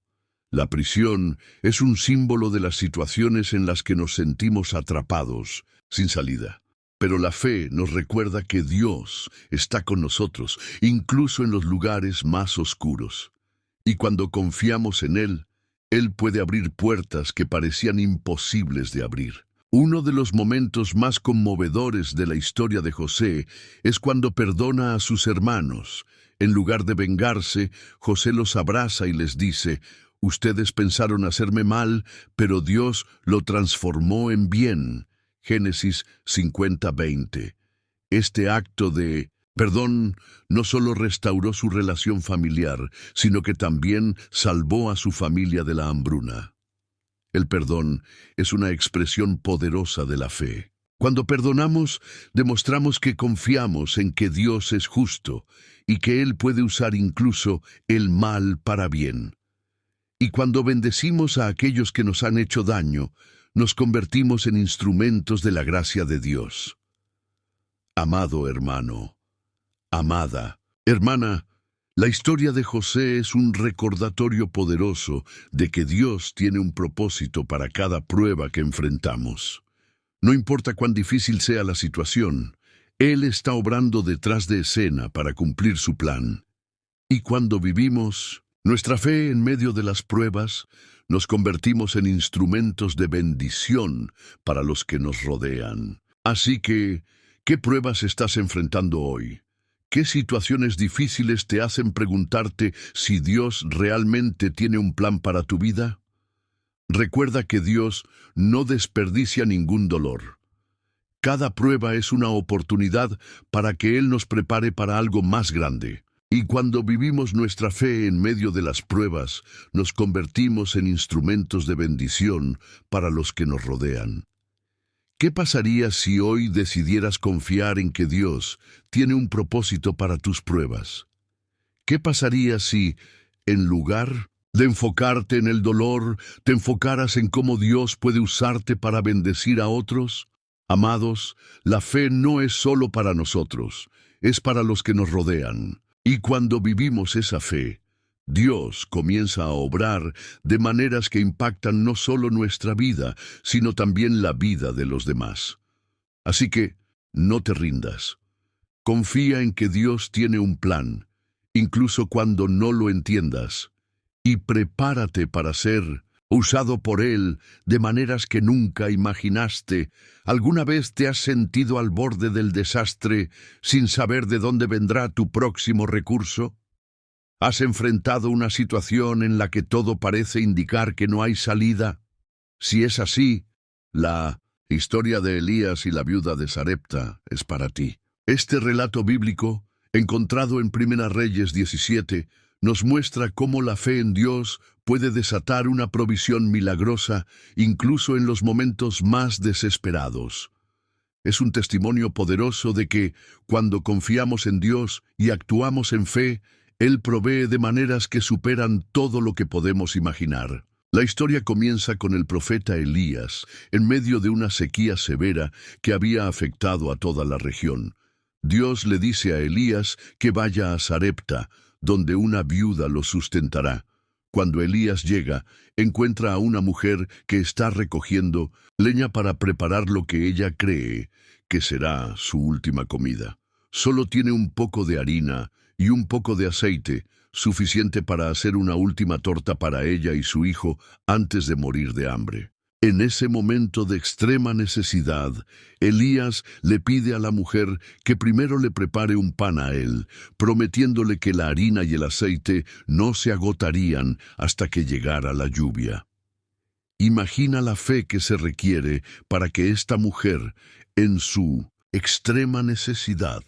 La prisión es un símbolo de las situaciones en las que nos sentimos atrapados, sin salida. Pero la fe nos recuerda que Dios está con nosotros, incluso en los lugares más oscuros. Y cuando confiamos en Él puede abrir puertas que parecían imposibles de abrir. Uno de los momentos más conmovedores de la historia de José es cuando perdona a sus hermanos. En lugar de vengarse, José los abraza y les dice, «Ustedes pensaron hacerme mal, pero Dios lo transformó en bien». Génesis 50:20. Este acto de perdón no solo restauró su relación familiar, sino que también salvó a su familia de la hambruna. El perdón es una expresión poderosa de la fe. Cuando perdonamos, demostramos que confiamos en que Dios es justo y que Él puede usar incluso el mal para bien. Y cuando bendecimos a aquellos que nos han hecho daño, nos convertimos en instrumentos de la gracia de Dios. Amado hermano, amada hermana, la historia de José es un recordatorio poderoso de que Dios tiene un propósito para cada prueba que enfrentamos. No importa cuán difícil sea la situación, Él está obrando detrás de escena para cumplir su plan. Y cuando vivimos nuestra fe en medio de las pruebas, nos convertimos en instrumentos de bendición para los que nos rodean. Así que, ¿qué pruebas estás enfrentando hoy? ¿Qué situaciones difíciles te hacen preguntarte si Dios realmente tiene un plan para tu vida? Recuerda que Dios no desperdicia ningún dolor. Cada prueba es una oportunidad para que Él nos prepare para algo más grande. Y cuando vivimos nuestra fe en medio de las pruebas, nos convertimos en instrumentos de bendición para los que nos rodean. ¿Qué pasaría si hoy decidieras confiar en que Dios tiene un propósito para tus pruebas? ¿Qué pasaría si, en lugar de enfocarte en el dolor, te enfocaras en cómo Dios puede usarte para bendecir a otros? Amados, la fe no es solo para nosotros, es para los que nos rodean. Y cuando vivimos esa fe, Dios comienza a obrar de maneras que impactan no solo nuestra vida, sino también la vida de los demás. Así que, no te rindas. Confía en que Dios tiene un plan, incluso cuando no lo entiendas, y prepárate para ser usado por Él de maneras que nunca imaginaste. ¿Alguna vez te has sentido al borde del desastre sin saber de dónde vendrá tu próximo recurso? ¿Has enfrentado una situación en la que todo parece indicar que no hay salida? Si es así, la historia de Elías y la viuda de Sarepta es para ti. Este relato bíblico, encontrado en Primera Reyes 17, nos muestra cómo la fe en Dios puede desatar una provisión milagrosa incluso en los momentos más desesperados. Es un testimonio poderoso de que, cuando confiamos en Dios y actuamos en fe, Él provee de maneras que superan todo lo que podemos imaginar. La historia comienza con el profeta Elías, en medio de una sequía severa que había afectado a toda la región. Dios le dice a Elías que vaya a Sarepta, donde una viuda lo sustentará. Cuando Elías llega, encuentra a una mujer que está recogiendo leña para preparar lo que ella cree que será su última comida. Solo tiene un poco de harina y un poco de aceite, suficiente para hacer una última torta para ella y su hijo antes de morir de hambre. En ese momento de extrema necesidad, Elías le pide a la mujer que primero le prepare un pan a él, prometiéndole que la harina y el aceite no se agotarían hasta que llegara la lluvia. Imagina la fe que se requiere para que esta mujer, en su extrema necesidad,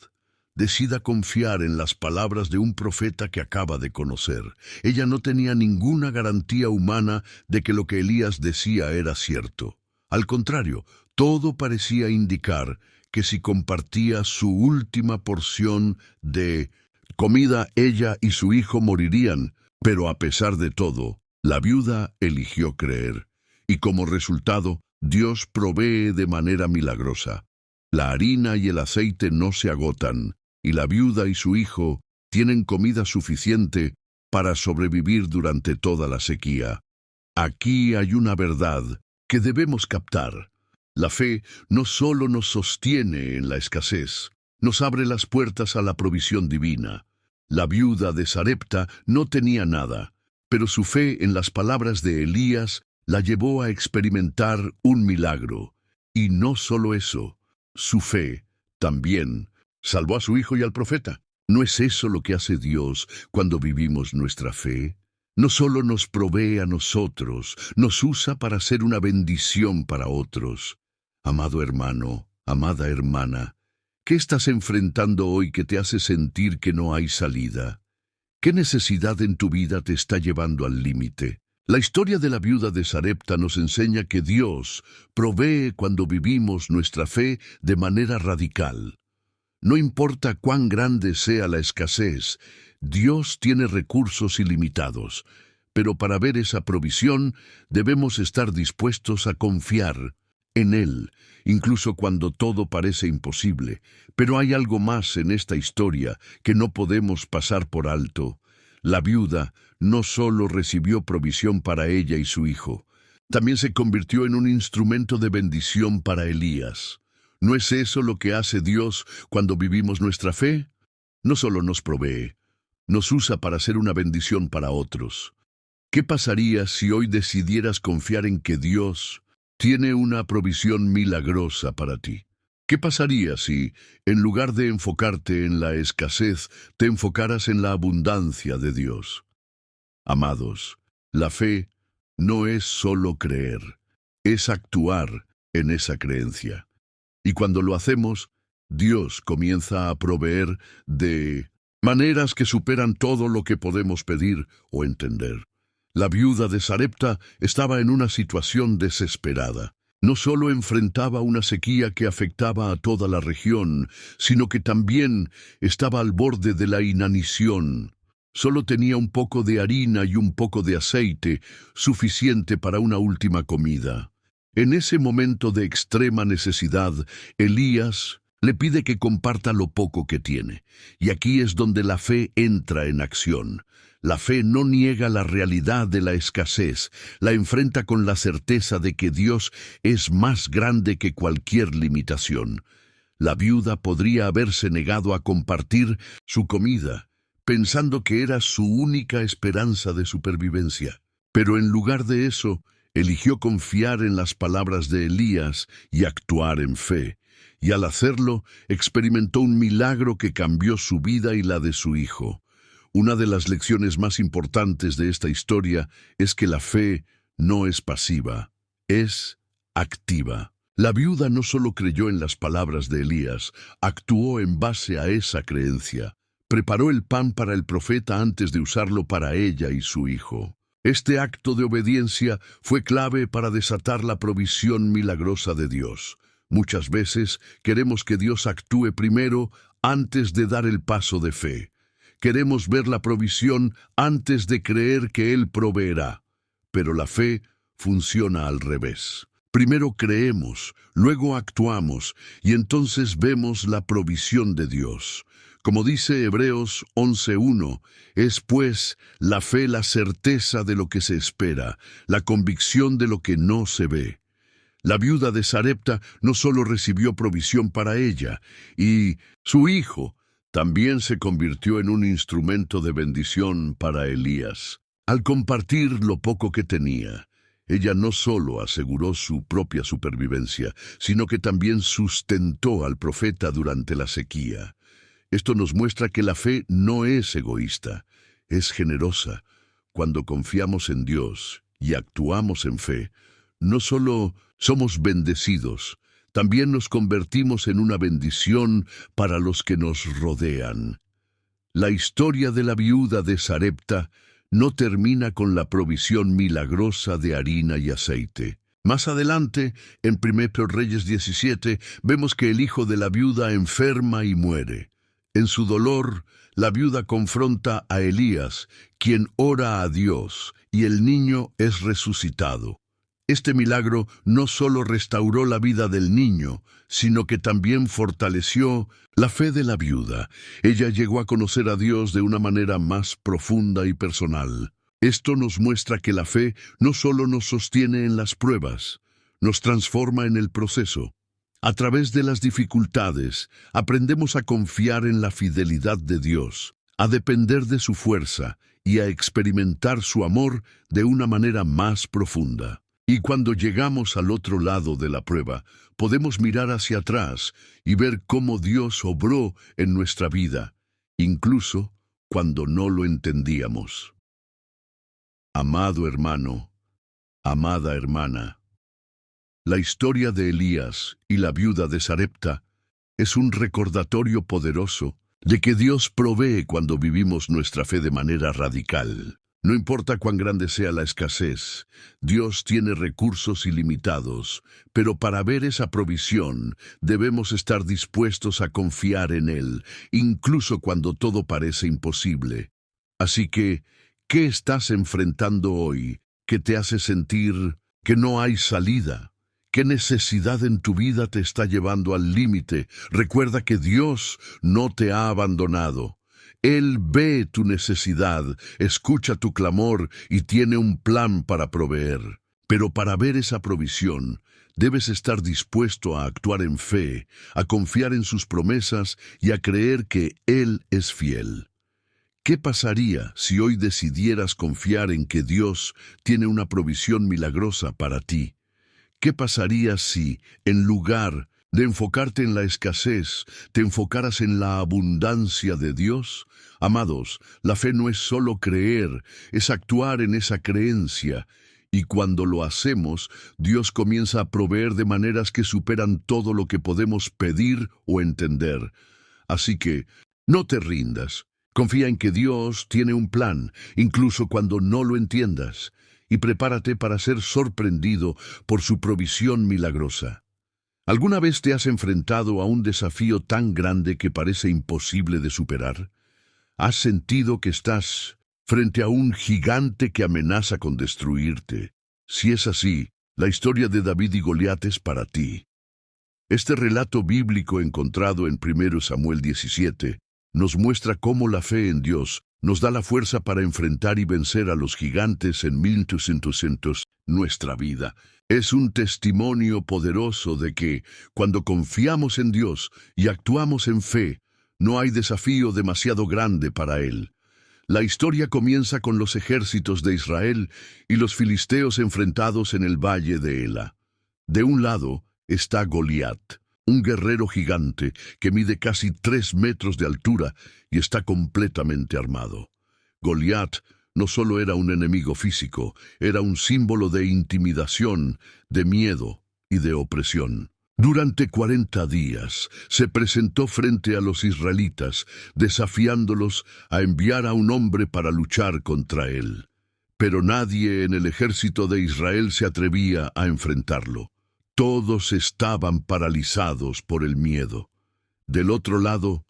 decida confiar en las palabras de un profeta que acaba de conocer. Ella no tenía ninguna garantía humana de que lo que Elías decía era cierto. Al contrario, todo parecía indicar que si compartía su última porción de comida, ella y su hijo morirían. Pero a pesar de todo, la viuda eligió creer. Y como resultado, Dios provee de manera milagrosa. La harina y el aceite no se agotan, y la viuda y su hijo tienen comida suficiente para sobrevivir durante toda la sequía. Aquí hay una verdad que debemos captar. La fe no solo nos sostiene en la escasez, nos abre las puertas a la provisión divina. La viuda de Sarepta no tenía nada, pero su fe en las palabras de Elías la llevó a experimentar un milagro. Y no solo eso, su fe también salvó a su hijo y al profeta. ¿No es eso lo que hace Dios cuando vivimos nuestra fe? No solo nos provee a nosotros, nos usa para ser una bendición para otros. Amado hermano, amada hermana, ¿qué estás enfrentando hoy que te hace sentir que no hay salida? ¿Qué necesidad en tu vida te está llevando al límite? La historia de la viuda de Sarepta nos enseña que Dios provee cuando vivimos nuestra fe de manera radical. No importa cuán grande sea la escasez, Dios tiene recursos ilimitados, pero para ver esa provisión debemos estar dispuestos a confiar en Él, incluso cuando todo parece imposible. Pero hay algo más en esta historia que no podemos pasar por alto. La viuda no solo recibió provisión para ella y su hijo, también se convirtió en un instrumento de bendición para Elías. ¿No es eso lo que hace Dios cuando vivimos nuestra fe? No solo nos provee, nos usa para ser una bendición para otros. ¿Qué pasaría si hoy decidieras confiar en que Dios tiene una provisión milagrosa para ti? ¿Qué pasaría si, en lugar de enfocarte en la escasez, te enfocaras en la abundancia de Dios? Amados, la fe no es solo creer, es actuar en esa creencia. Y cuando lo hacemos, Dios comienza a proveer de maneras que superan todo lo que podemos pedir o entender. La viuda de Sarepta estaba en una situación desesperada. No solo enfrentaba una sequía que afectaba a toda la región, sino que también estaba al borde de la inanición. Solo tenía un poco de harina y un poco de aceite, suficiente para una última comida. En ese momento de extrema necesidad, Elías le pide que comparta lo poco que tiene. Y aquí es donde la fe entra en acción. La fe no niega la realidad de la escasez, la enfrenta con la certeza de que Dios es más grande que cualquier limitación. La viuda podría haberse negado a compartir su comida, pensando que era su única esperanza de supervivencia. Pero en lugar de eso, eligió confiar en las palabras de Elías y actuar en fe. Y al hacerlo, experimentó un milagro que cambió su vida y la de su hijo. Una de las lecciones más importantes de esta historia es que la fe no es pasiva, es activa. La viuda no solo creyó en las palabras de Elías, actuó en base a esa creencia. Preparó el pan para el profeta antes de usarlo para ella y su hijo. Este acto de obediencia fue clave para desatar la provisión milagrosa de Dios. Muchas veces queremos que Dios actúe primero antes de dar el paso de fe. Queremos ver la provisión antes de creer que Él proveerá. Pero la fe funciona al revés. Primero creemos, luego actuamos, y entonces vemos la provisión de Dios. Como dice Hebreos 11:1, es pues la fe la certeza de lo que se espera, la convicción de lo que no se ve. La viuda de Sarepta no solo recibió provisión para ella, y su hijo también se convirtió en un instrumento de bendición para Elías. Al compartir lo poco que tenía, ella no solo aseguró su propia supervivencia, sino que también sustentó al profeta durante la sequía. Esto nos muestra que la fe no es egoísta, es generosa. Cuando confiamos en Dios y actuamos en fe, no solo somos bendecidos, también nos convertimos en una bendición para los que nos rodean. La historia de la viuda de Sarepta no termina con la provisión milagrosa de harina y aceite. Más adelante, en 1 Reyes 17, vemos que el hijo de la viuda enferma y muere. En su dolor, la viuda confronta a Elías, quien ora a Dios, y el niño es resucitado. Este milagro no solo restauró la vida del niño, sino que también fortaleció la fe de la viuda. Ella llegó a conocer a Dios de una manera más profunda y personal. Esto nos muestra que la fe no solo nos sostiene en las pruebas, nos transforma en el proceso. A través de las dificultades, aprendemos a confiar en la fidelidad de Dios, a depender de su fuerza y a experimentar su amor de una manera más profunda. Y cuando llegamos al otro lado de la prueba, podemos mirar hacia atrás y ver cómo Dios obró en nuestra vida, incluso cuando no lo entendíamos. Amado hermano, amada hermana, la historia de Elías y la viuda de Sarepta es un recordatorio poderoso de que Dios provee cuando vivimos nuestra fe de manera radical. No importa cuán grande sea la escasez, Dios tiene recursos ilimitados, pero para ver esa provisión debemos estar dispuestos a confiar en Él, incluso cuando todo parece imposible. Así que, ¿qué estás enfrentando hoy que te hace sentir que no hay salida? ¿Qué necesidad en tu vida te está llevando al límite? Recuerda que Dios no te ha abandonado. Él ve tu necesidad, escucha tu clamor y tiene un plan para proveer. Pero para ver esa provisión, debes estar dispuesto a actuar en fe, a confiar en sus promesas y a creer que Él es fiel. ¿Qué pasaría si hoy decidieras confiar en que Dios tiene una provisión milagrosa para ti? ¿Qué pasaría si, en lugar de enfocarte en la escasez, te enfocaras en la abundancia de Dios? Amados, la fe no es solo creer, es actuar en esa creencia. Y cuando lo hacemos, Dios comienza a proveer de maneras que superan todo lo que podemos pedir o entender. Así que, no te rindas. Confía en que Dios tiene un plan, incluso cuando no lo entiendas. Y prepárate para ser sorprendido por su provisión milagrosa. ¿Alguna vez te has enfrentado a un desafío tan grande que parece imposible de superar? ¿Has sentido que estás frente a un gigante que amenaza con destruirte? Si es así, la historia de David y Goliat es para ti. Este relato bíblico encontrado en 1 Samuel 17 nos muestra cómo la fe en Dios nos da la fuerza para enfrentar y vencer a los gigantes en 1200. Nuestra vida es un testimonio poderoso de que, cuando confiamos en Dios y actuamos en fe, no hay desafío demasiado grande para Él. La historia comienza con los ejércitos de Israel y los filisteos enfrentados en el valle de Ela. De un lado está Goliat, un guerrero gigante que mide casi 3 metros de altura y está completamente armado. Goliat no solo era un enemigo físico, era un símbolo de intimidación, de miedo y de opresión. Durante 40 días se presentó frente a los israelitas, desafiándolos a enviar a un hombre para luchar contra él. Pero nadie en el ejército de Israel se atrevía a enfrentarlo. Todos estaban paralizados por el miedo. Del otro lado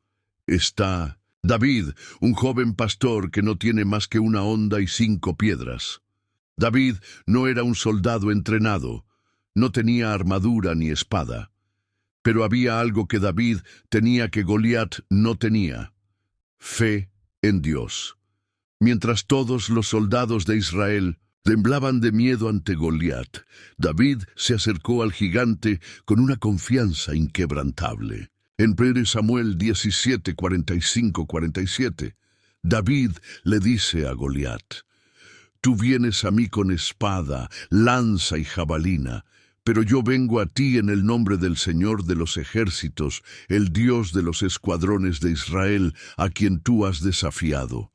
está David, un joven pastor que no tiene más que una honda y 5 piedras. David no era un soldado entrenado, no tenía armadura ni espada. Pero había algo que David tenía que Goliat no tenía: fe en Dios. Mientras todos los soldados de Israel temblaban de miedo ante Goliat, David se acercó al gigante con una confianza inquebrantable. En 1 Samuel 17, 45-47, David le dice a Goliat: «Tú vienes a mí con espada, lanza y jabalina, pero yo vengo a ti en el nombre del Señor de los ejércitos, el Dios de los escuadrones de Israel, a quien tú has desafiado.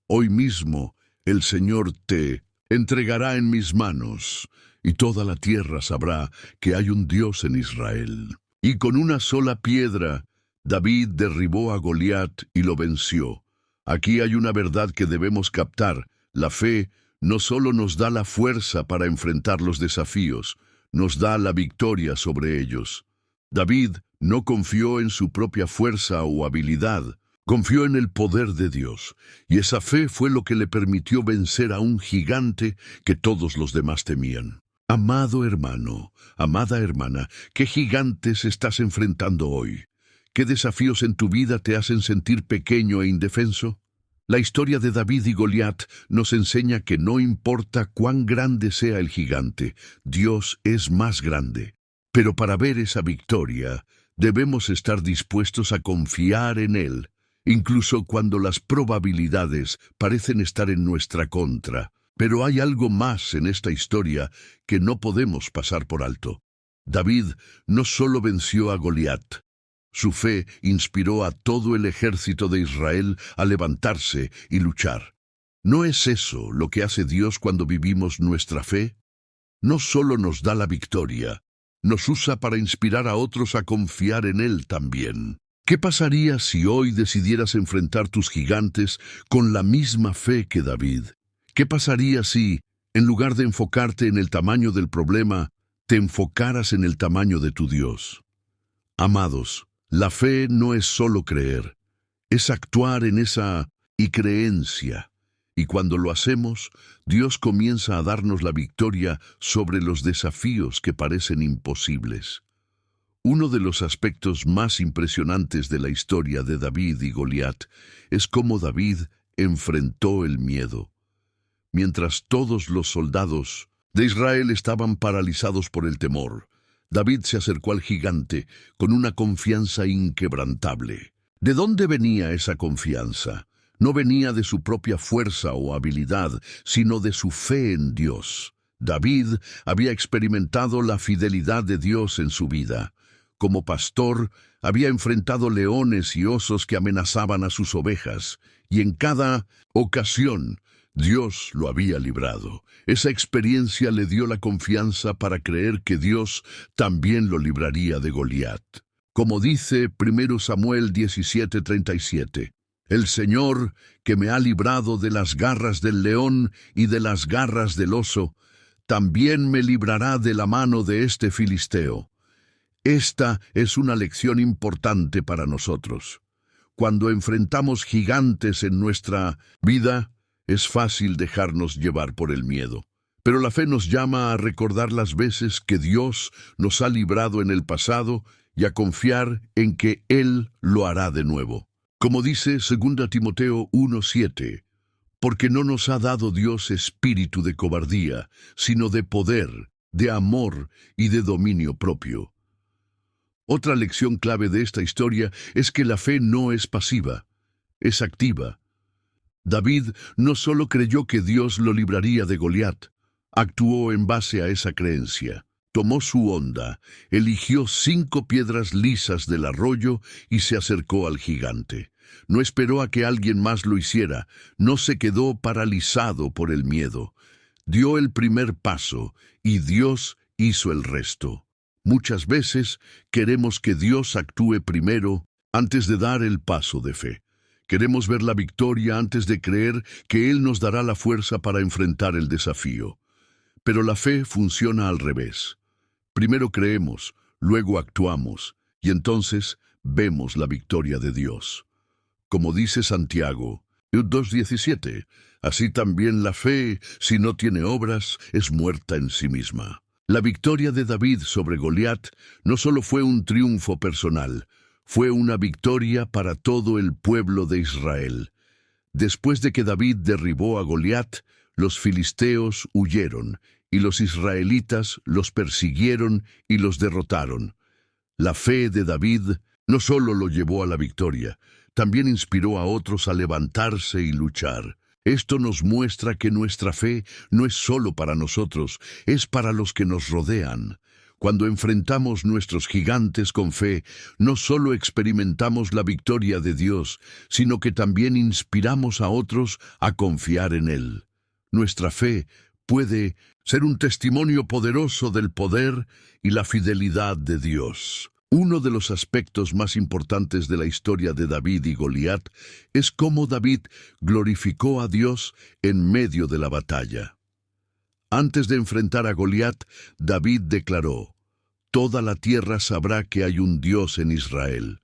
Hoy mismo el Señor te entregará en mis manos, y toda la tierra sabrá que hay un Dios en Israel». Y con una sola piedra, David derribó a Goliat y lo venció. Aquí hay una verdad que debemos captar: la fe no solo nos da la fuerza para enfrentar los desafíos, nos da la victoria sobre ellos. David no confió en su propia fuerza o habilidad, confió en el poder de Dios, y esa fe fue lo que le permitió vencer a un gigante que todos los demás temían. Amado hermano, amada hermana, ¿qué gigantes estás enfrentando hoy? ¿Qué desafíos en tu vida te hacen sentir pequeño e indefenso? La historia de David y Goliat nos enseña que no importa cuán grande sea el gigante, Dios es más grande. Pero para ver esa victoria, debemos estar dispuestos a confiar en Él, incluso cuando las probabilidades parecen estar en nuestra contra. Pero hay algo más en esta historia que no podemos pasar por alto. David no solo venció a Goliat, su fe inspiró a todo el ejército de Israel a levantarse y luchar. ¿No es eso lo que hace Dios cuando vivimos nuestra fe? No solo nos da la victoria, nos usa para inspirar a otros a confiar en Él también. ¿Qué pasaría si hoy decidieras enfrentar tus gigantes con la misma fe que David? ¿Qué pasaría si, en lugar de enfocarte en el tamaño del problema, te enfocaras en el tamaño de tu Dios? Amados, la fe no es solo creer, es actuar en esa creencia. Y cuando lo hacemos, Dios comienza a darnos la victoria sobre los desafíos que parecen imposibles. Uno de los aspectos más impresionantes de la historia de David y Goliat es cómo David enfrentó el miedo. Mientras todos los soldados de Israel estaban paralizados por el temor, David se acercó al gigante con una confianza inquebrantable. ¿De dónde venía esa confianza? No venía de su propia fuerza o habilidad, sino de su fe en Dios. David había experimentado la fidelidad de Dios en su vida. Como pastor, había enfrentado leones y osos que amenazaban a sus ovejas, y en cada ocasión Dios lo había librado. Esa experiencia le dio la confianza para creer que Dios también lo libraría de Goliat. Como dice 1 Samuel 17:37, «El Señor, que me ha librado de las garras del león y de las garras del oso, también me librará de la mano de este filisteo». Esta es una lección importante para nosotros. Cuando enfrentamos gigantes en nuestra vida, es fácil dejarnos llevar por el miedo. Pero la fe nos llama a recordar las veces que Dios nos ha librado en el pasado y a confiar en que Él lo hará de nuevo. Como dice 2 Timoteo 1:7, «Porque no nos ha dado Dios espíritu de cobardía, sino de poder, de amor y de dominio propio». Otra lección clave de esta historia es que la fe no es pasiva, es activa. David no solo creyó que Dios lo libraría de Goliat, actuó en base a esa creencia. Tomó su honda, eligió 5 piedras lisas del arroyo y se acercó al gigante. No esperó a que alguien más lo hiciera, no se quedó paralizado por el miedo. Dio el primer paso y Dios hizo el resto. Muchas veces queremos que Dios actúe primero antes de dar el paso de fe. Queremos ver la victoria antes de creer que Él nos dará la fuerza para enfrentar el desafío. Pero la fe funciona al revés. Primero creemos, luego actuamos, y entonces vemos la victoria de Dios. Como dice Santiago, 2:17. Así también la fe, si no tiene obras, es muerta en sí misma. La victoria de David sobre Goliat no solo fue un triunfo personal, fue una victoria para todo el pueblo de Israel. Después de que David derribó a Goliat, los filisteos huyeron, y los israelitas los persiguieron y los derrotaron. La fe de David no solo lo llevó a la victoria, también inspiró a otros a levantarse y luchar. Esto nos muestra que nuestra fe no es solo para nosotros, es para los que nos rodean. Cuando enfrentamos nuestros gigantes con fe, no solo experimentamos la victoria de Dios, sino que también inspiramos a otros a confiar en Él. Nuestra fe puede ser un testimonio poderoso del poder y la fidelidad de Dios. Uno de los aspectos más importantes de la historia de David y Goliat es cómo David glorificó a Dios en medio de la batalla. Antes de enfrentar a Goliat, David declaró: «Toda la tierra sabrá que hay un Dios en Israel».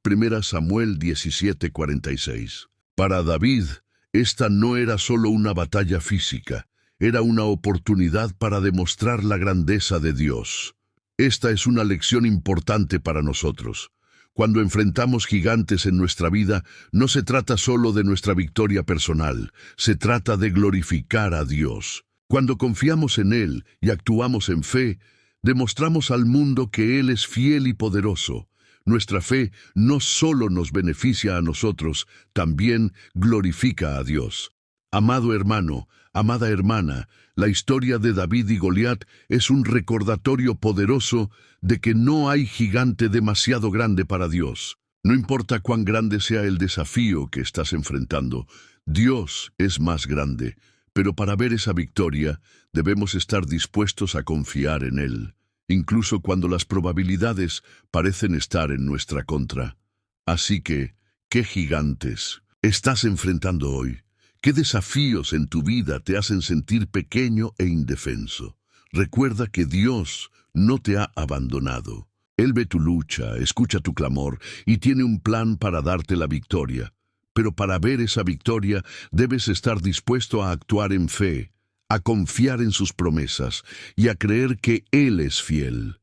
1 Samuel 17:46. Para David, esta no era solo una batalla física, era una oportunidad para demostrar la grandeza de Dios. Esta es una lección importante para nosotros. Cuando enfrentamos gigantes en nuestra vida, no se trata solo de nuestra victoria personal, se trata de glorificar a Dios. Cuando confiamos en Él y actuamos en fe, demostramos al mundo que Él es fiel y poderoso. Nuestra fe no solo nos beneficia a nosotros, también glorifica a Dios. Amado hermano, amada hermana, la historia de David y Goliat es un recordatorio poderoso de que no hay gigante demasiado grande para Dios. No importa cuán grande sea el desafío que estás enfrentando, Dios es más grande. Pero para ver esa victoria, debemos estar dispuestos a confiar en Él, incluso cuando las probabilidades parecen estar en nuestra contra. Así que, ¿qué gigantes estás enfrentando hoy? ¿Qué desafíos en tu vida te hacen sentir pequeño e indefenso? Recuerda que Dios no te ha abandonado. Él ve tu lucha, escucha tu clamor y tiene un plan para darte la victoria. Pero para ver esa victoria debes estar dispuesto a actuar en fe, a confiar en sus promesas y a creer que Él es fiel.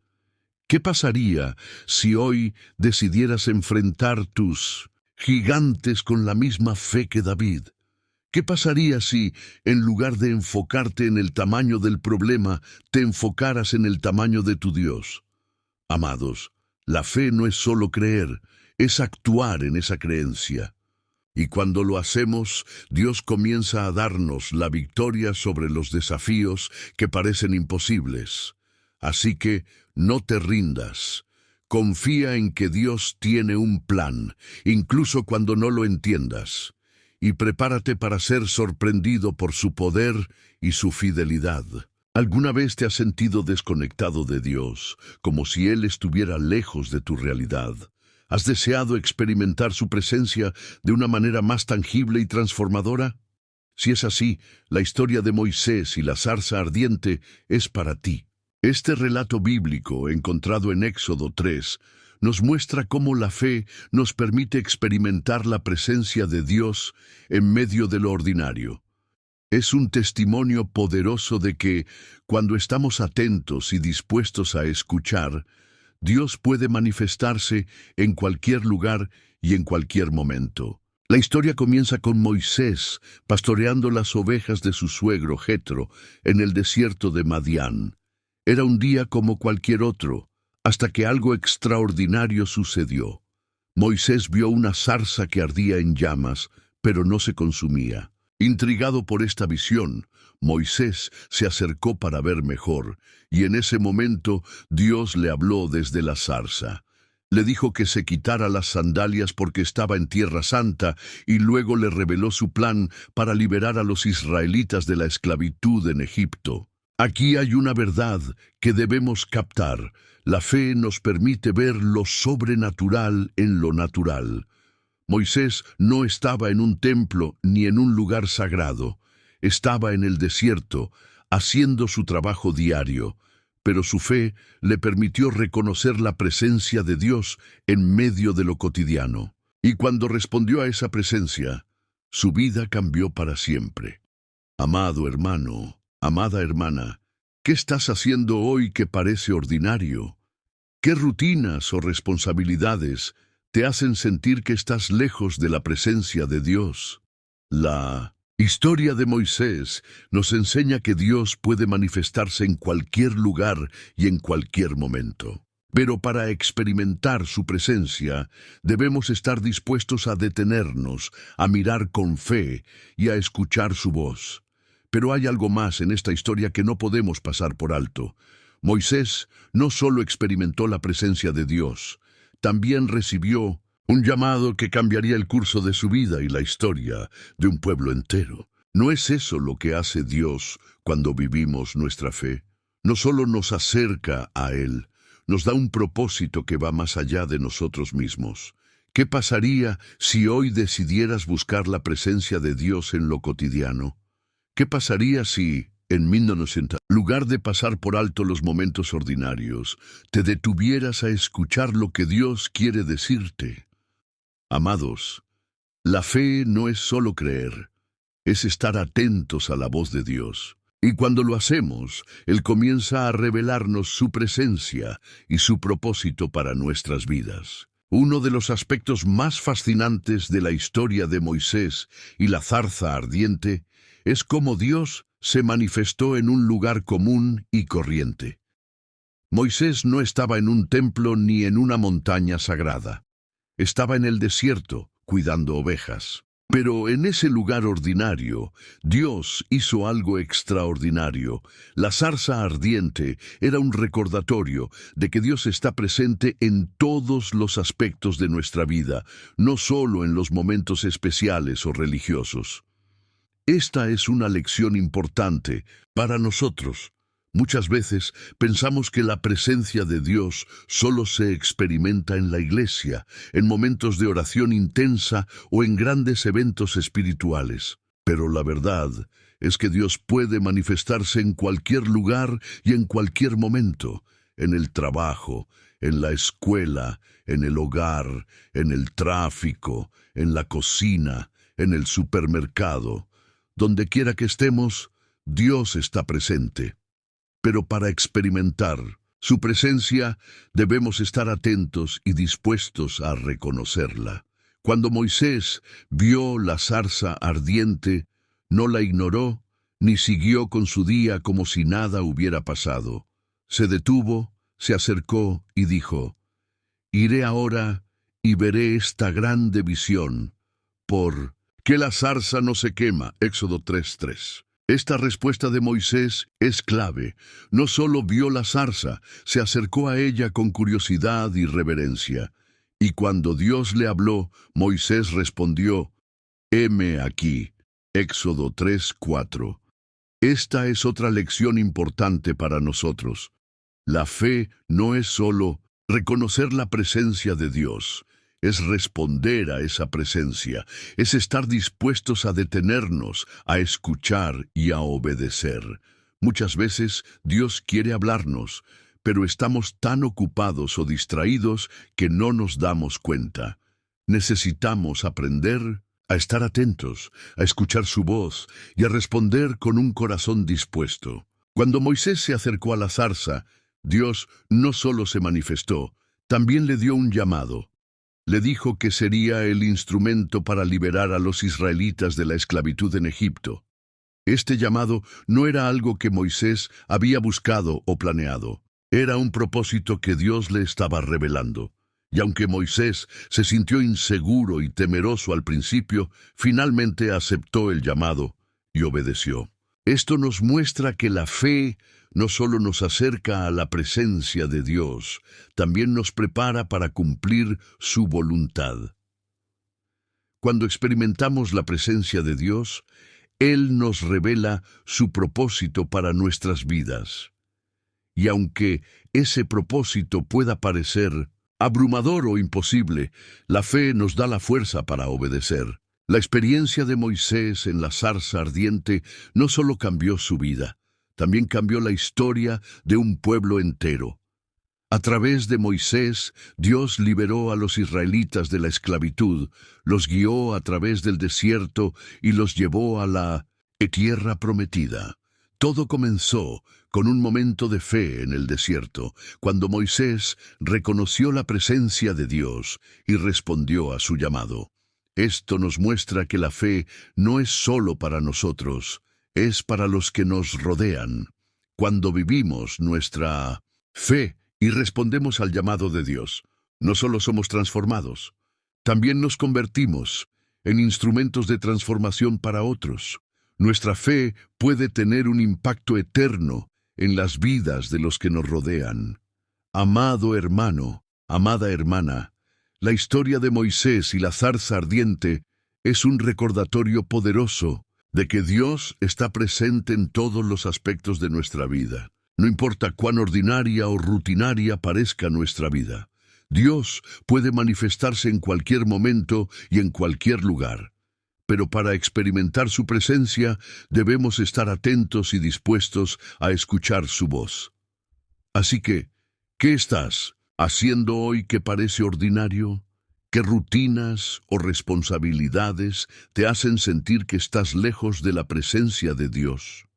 ¿Qué pasaría si hoy decidieras enfrentar tus gigantes con la misma fe que David? ¿Qué pasaría si, en lugar de enfocarte en el tamaño del problema, te enfocaras en el tamaño de tu Dios? Amados, la fe no es solo creer, es actuar en esa creencia. Y cuando lo hacemos, Dios comienza a darnos la victoria sobre los desafíos que parecen imposibles. Así que no te rindas. Confía en que Dios tiene un plan, incluso cuando no lo entiendas. Y prepárate para ser sorprendido por su poder y su fidelidad. ¿Alguna vez te has sentido desconectado de Dios, como si Él estuviera lejos de tu realidad? ¿Has deseado experimentar su presencia de una manera más tangible y transformadora? Si es así, la historia de Moisés y la zarza ardiente es para ti. Este relato bíblico, encontrado en Éxodo 3, nos muestra cómo la fe nos permite experimentar la presencia de Dios en medio de lo ordinario. Es un testimonio poderoso de que, cuando estamos atentos y dispuestos a escuchar, Dios puede manifestarse en cualquier lugar y en cualquier momento. La historia comienza con Moisés pastoreando las ovejas de su suegro Jetro en el desierto de Madián. Era un día como cualquier otro, hasta que algo extraordinario sucedió. Moisés vio una zarza que ardía en llamas, pero no se consumía. Intrigado por esta visión, Moisés se acercó para ver mejor, y en ese momento Dios le habló desde la zarza. Le dijo que se quitara las sandalias porque estaba en Tierra Santa, y luego le reveló su plan para liberar a los israelitas de la esclavitud en Egipto. Aquí hay una verdad que debemos captar. La fe nos permite ver lo sobrenatural en lo natural. Moisés no estaba en un templo ni en un lugar sagrado. Estaba en el desierto, haciendo su trabajo diario, pero su fe le permitió reconocer la presencia de Dios en medio de lo cotidiano. Y cuando respondió a esa presencia, Su vida cambió para siempre. Amado hermano, amada hermana, ¿qué estás haciendo hoy que parece ordinario? ¿Qué rutinas o responsabilidades te hacen sentir que estás lejos de la presencia de Dios? La historia de Moisés nos enseña que Dios puede manifestarse en cualquier lugar y en cualquier momento. Pero para experimentar su presencia, debemos estar dispuestos a detenernos, a mirar con fe y a escuchar su voz. Pero hay algo más en esta historia que no podemos pasar por alto. Moisés no solo experimentó la presencia de Dios, también recibió un llamado que cambiaría el curso de su vida y la historia de un pueblo entero. ¿No es eso lo que hace Dios cuando vivimos nuestra fe? No solo nos acerca a Él, nos da un propósito que va más allá de nosotros mismos. ¿Qué pasaría si hoy decidieras buscar la presencia de Dios en lo cotidiano? ¿Qué pasaría si, en 1900, en lugar de pasar por alto los momentos ordinarios, te detuvieras a escuchar lo que Dios quiere decirte? Amados, la fe no es solo creer, es estar atentos a la voz de Dios. Y cuando lo hacemos, Él comienza a revelarnos su presencia y su propósito para nuestras vidas. Uno de los aspectos más fascinantes de la historia de Moisés y la zarza ardiente es cómo Dios se manifestó en un lugar común y corriente. Moisés no estaba en un templo ni en una montaña sagrada. Estaba en el desierto, cuidando ovejas. Pero en ese lugar ordinario, Dios hizo algo extraordinario. La zarza ardiente era un recordatorio de que Dios está presente en todos los aspectos de nuestra vida, no solo en los momentos especiales o religiosos. Esta es una lección importante para nosotros. Muchas veces pensamos que la presencia de Dios solo se experimenta en la iglesia, en momentos de oración intensa o en grandes eventos espirituales. Pero la verdad es que Dios puede manifestarse en cualquier lugar y en cualquier momento, en el trabajo, en la escuela, en el hogar, en el tráfico, en la cocina, en el supermercado. Donde quiera que estemos, Dios está presente. Pero para experimentar su presencia debemos estar atentos y dispuestos a reconocerla. Cuando Moisés vio la zarza ardiente, no la ignoró ni siguió con su día como si nada hubiera pasado. Se detuvo, se acercó y dijo: «Iré ahora y veré esta grande visión, por que la zarza no se quema». Éxodo 3:3. Esta respuesta de Moisés es clave. No solo vio la zarza, se acercó a ella con curiosidad y reverencia. Y cuando Dios le habló, Moisés respondió: «Heme aquí». Éxodo 3:4. Esta es otra lección importante para nosotros. La fe no es solo reconocer la presencia de Dios. Es responder a esa presencia, es estar dispuestos a detenernos, a escuchar y a obedecer. Muchas veces Dios quiere hablarnos, pero estamos tan ocupados o distraídos que no nos damos cuenta. Necesitamos aprender a estar atentos, a escuchar su voz y a responder con un corazón dispuesto. Cuando Moisés se acercó a la zarza, Dios no solo se manifestó, también le dio un llamado. Le dijo que sería el instrumento para liberar a los israelitas de la esclavitud en Egipto. Este llamado no era algo que Moisés había buscado o planeado. Era un propósito que Dios le estaba revelando. Y aunque Moisés se sintió inseguro y temeroso al principio, finalmente aceptó el llamado y obedeció. Esto nos muestra que la fe no solo nos acerca a la presencia de Dios, también nos prepara para cumplir su voluntad. Cuando experimentamos la presencia de Dios, Él nos revela su propósito para nuestras vidas. Y aunque ese propósito pueda parecer abrumador o imposible, la fe nos da la fuerza para obedecer. La experiencia de Moisés en la zarza ardiente no solo cambió su vida, también cambió la historia de un pueblo entero. A través de Moisés, Dios liberó a los israelitas de la esclavitud, los guió a través del desierto y los llevó a la tierra prometida. Todo comenzó con un momento de fe en el desierto, cuando Moisés reconoció la presencia de Dios y respondió a su llamado. Esto nos muestra que la fe no es solo para nosotros, es para los que nos rodean. Cuando vivimos nuestra fe y respondemos al llamado de Dios, no solo somos transformados, también nos convertimos en instrumentos de transformación para otros. Nuestra fe puede tener un impacto eterno en las vidas de los que nos rodean. Amado hermano, amada hermana, la historia de Moisés y la zarza ardiente es un recordatorio poderoso de que Dios está presente en todos los aspectos de nuestra vida. No importa cuán ordinaria o rutinaria parezca nuestra vida, Dios puede manifestarse en cualquier momento y en cualquier lugar. Pero para experimentar su presencia debemos estar atentos y dispuestos a escuchar su voz. Así que, ¿qué estás haciendo hoy que parece ordinario? ¿Qué rutinas o responsabilidades te hacen sentir que estás lejos de la presencia de Dios?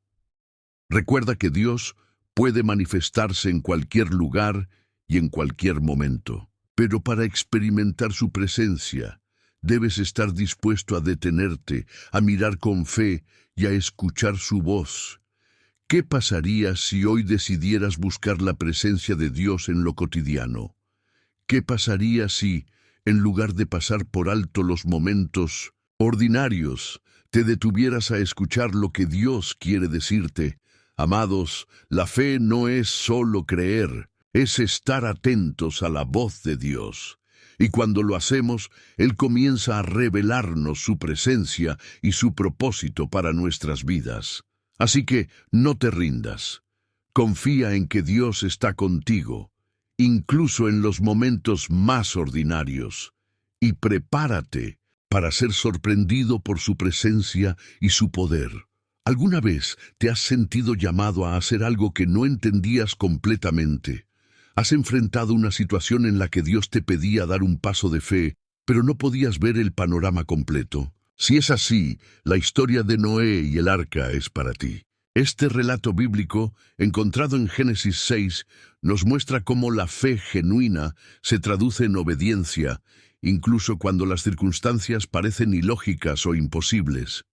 Recuerda que Dios puede manifestarse en cualquier lugar y en cualquier momento. Pero para experimentar su presencia, debes estar dispuesto a detenerte, a mirar con fe y a escuchar su voz. ¿Qué pasaría si hoy decidieras buscar la presencia de Dios en lo cotidiano? ¿Qué pasaría si, en lugar de pasar por alto los momentos ordinarios, te detuvieras a escuchar lo que Dios quiere decirte? Amados, la fe no es solo creer, es estar atentos a la voz de Dios. Y cuando lo hacemos, Él comienza a revelarnos su presencia y su propósito para nuestras vidas. Así que no te rindas. Confía en que Dios está contigo, incluso en los momentos más ordinarios. Y prepárate para ser sorprendido por su presencia y su poder. ¿Alguna vez te has sentido llamado a hacer algo que no entendías completamente? ¿Has enfrentado una situación en la que Dios te pedía dar un paso de fe, pero no podías ver el panorama completo? Si es así, la historia de Noé y el arca es para ti. Este relato bíblico, encontrado en Génesis 6, nos muestra cómo la fe genuina se traduce en obediencia, incluso cuando las circunstancias parecen ilógicas o imposibles.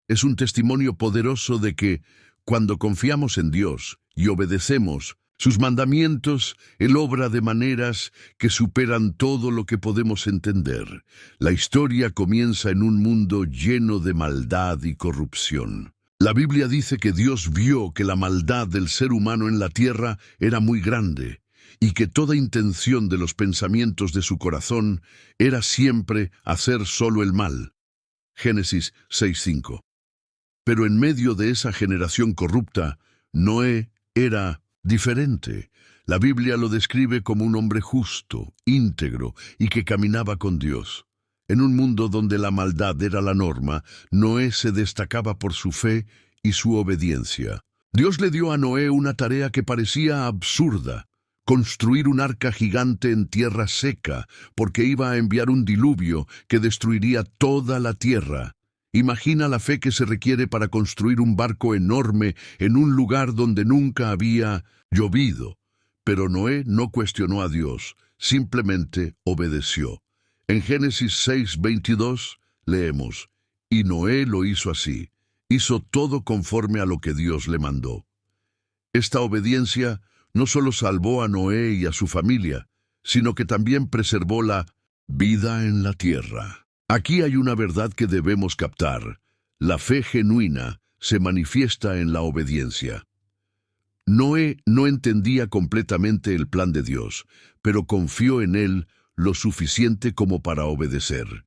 Es un testimonio poderoso de que, cuando confiamos en Dios y obedecemos sus mandamientos, Él obra de maneras que superan todo lo que podemos entender. La historia comienza en un mundo lleno de maldad y corrupción. La Biblia dice que Dios vio que la maldad del ser humano en la tierra era muy grande y que toda intención de los pensamientos de su corazón era siempre hacer solo el mal. Génesis 6:5. Pero en medio de esa generación corrupta, Noé era diferente. La Biblia lo describe como un hombre justo, íntegro y que caminaba con Dios. En un mundo donde la maldad era la norma, Noé se destacaba por su fe y su obediencia. Dios le dio a Noé una tarea que parecía absurda: construir un arca gigante en tierra seca, porque iba a enviar un diluvio que destruiría toda la tierra. Imagina la fe que se requiere para construir un barco enorme en un lugar donde nunca había llovido. Pero Noé no cuestionó a Dios, simplemente obedeció. En Génesis 6:22 leemos: y Noé lo hizo así, hizo todo conforme a lo que Dios le mandó. Esta obediencia no solo salvó a Noé y a su familia, sino que también preservó la vida en la tierra. Aquí hay una verdad que debemos captar: la fe genuina se manifiesta en la obediencia. Noé no entendía completamente el plan de Dios, pero confió en él lo suficiente como para obedecer.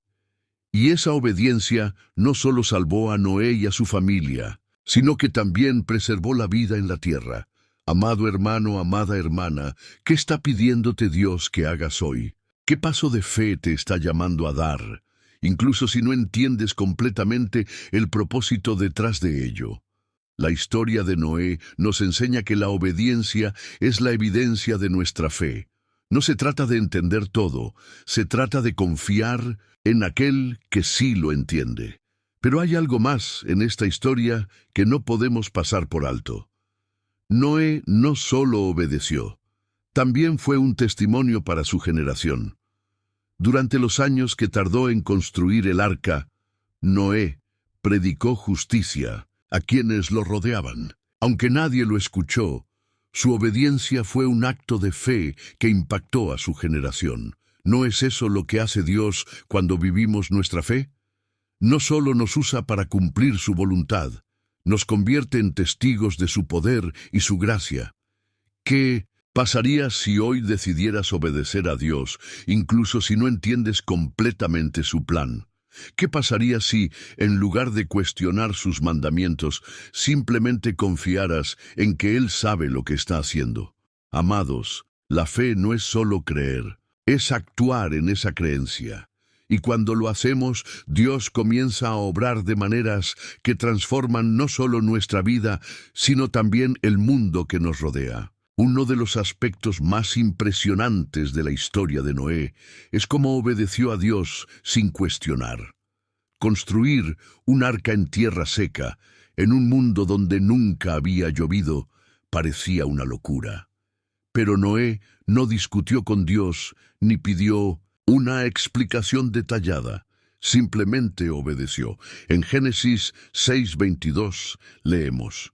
Y esa obediencia no solo salvó a Noé y a su familia, sino que también preservó la vida en la tierra. Amado hermano, amada hermana, ¿qué está pidiéndote Dios que hagas hoy? ¿Qué paso de fe te está llamando a dar, incluso si no entiendes completamente el propósito detrás de ello? La historia de Noé nos enseña que la obediencia es la evidencia de nuestra fe. No se trata de entender todo, se trata de confiar en aquel que sí lo entiende. Pero hay algo más en esta historia que no podemos pasar por alto. Noé no solo obedeció, también fue un testimonio para su generación. Durante los años que tardó en construir el arca, Noé predicó justicia a quienes lo rodeaban. Aunque nadie lo escuchó, su obediencia fue un acto de fe que impactó a su generación. ¿No es eso lo que hace Dios cuando vivimos nuestra fe? No solo nos usa para cumplir su voluntad, nos convierte en testigos de su poder y su gracia. ¿Qué pasaría si hoy decidieras obedecer a Dios, incluso si no entiendes completamente su plan? ¿Qué pasaría si, en lugar de cuestionar sus mandamientos, simplemente confiaras en que Él sabe lo que está haciendo? Amados, la fe no es solo creer, es actuar en esa creencia. Y cuando lo hacemos, Dios comienza a obrar de maneras que transforman no solo nuestra vida, sino también el mundo que nos rodea. Uno de los aspectos más impresionantes de la historia de Noé es cómo obedeció a Dios sin cuestionar. Construir un arca en tierra seca, en un mundo donde nunca había llovido, parecía una locura. Pero Noé no discutió con Dios ni pidió una explicación detallada. Simplemente obedeció. En Génesis 6:22 leemos: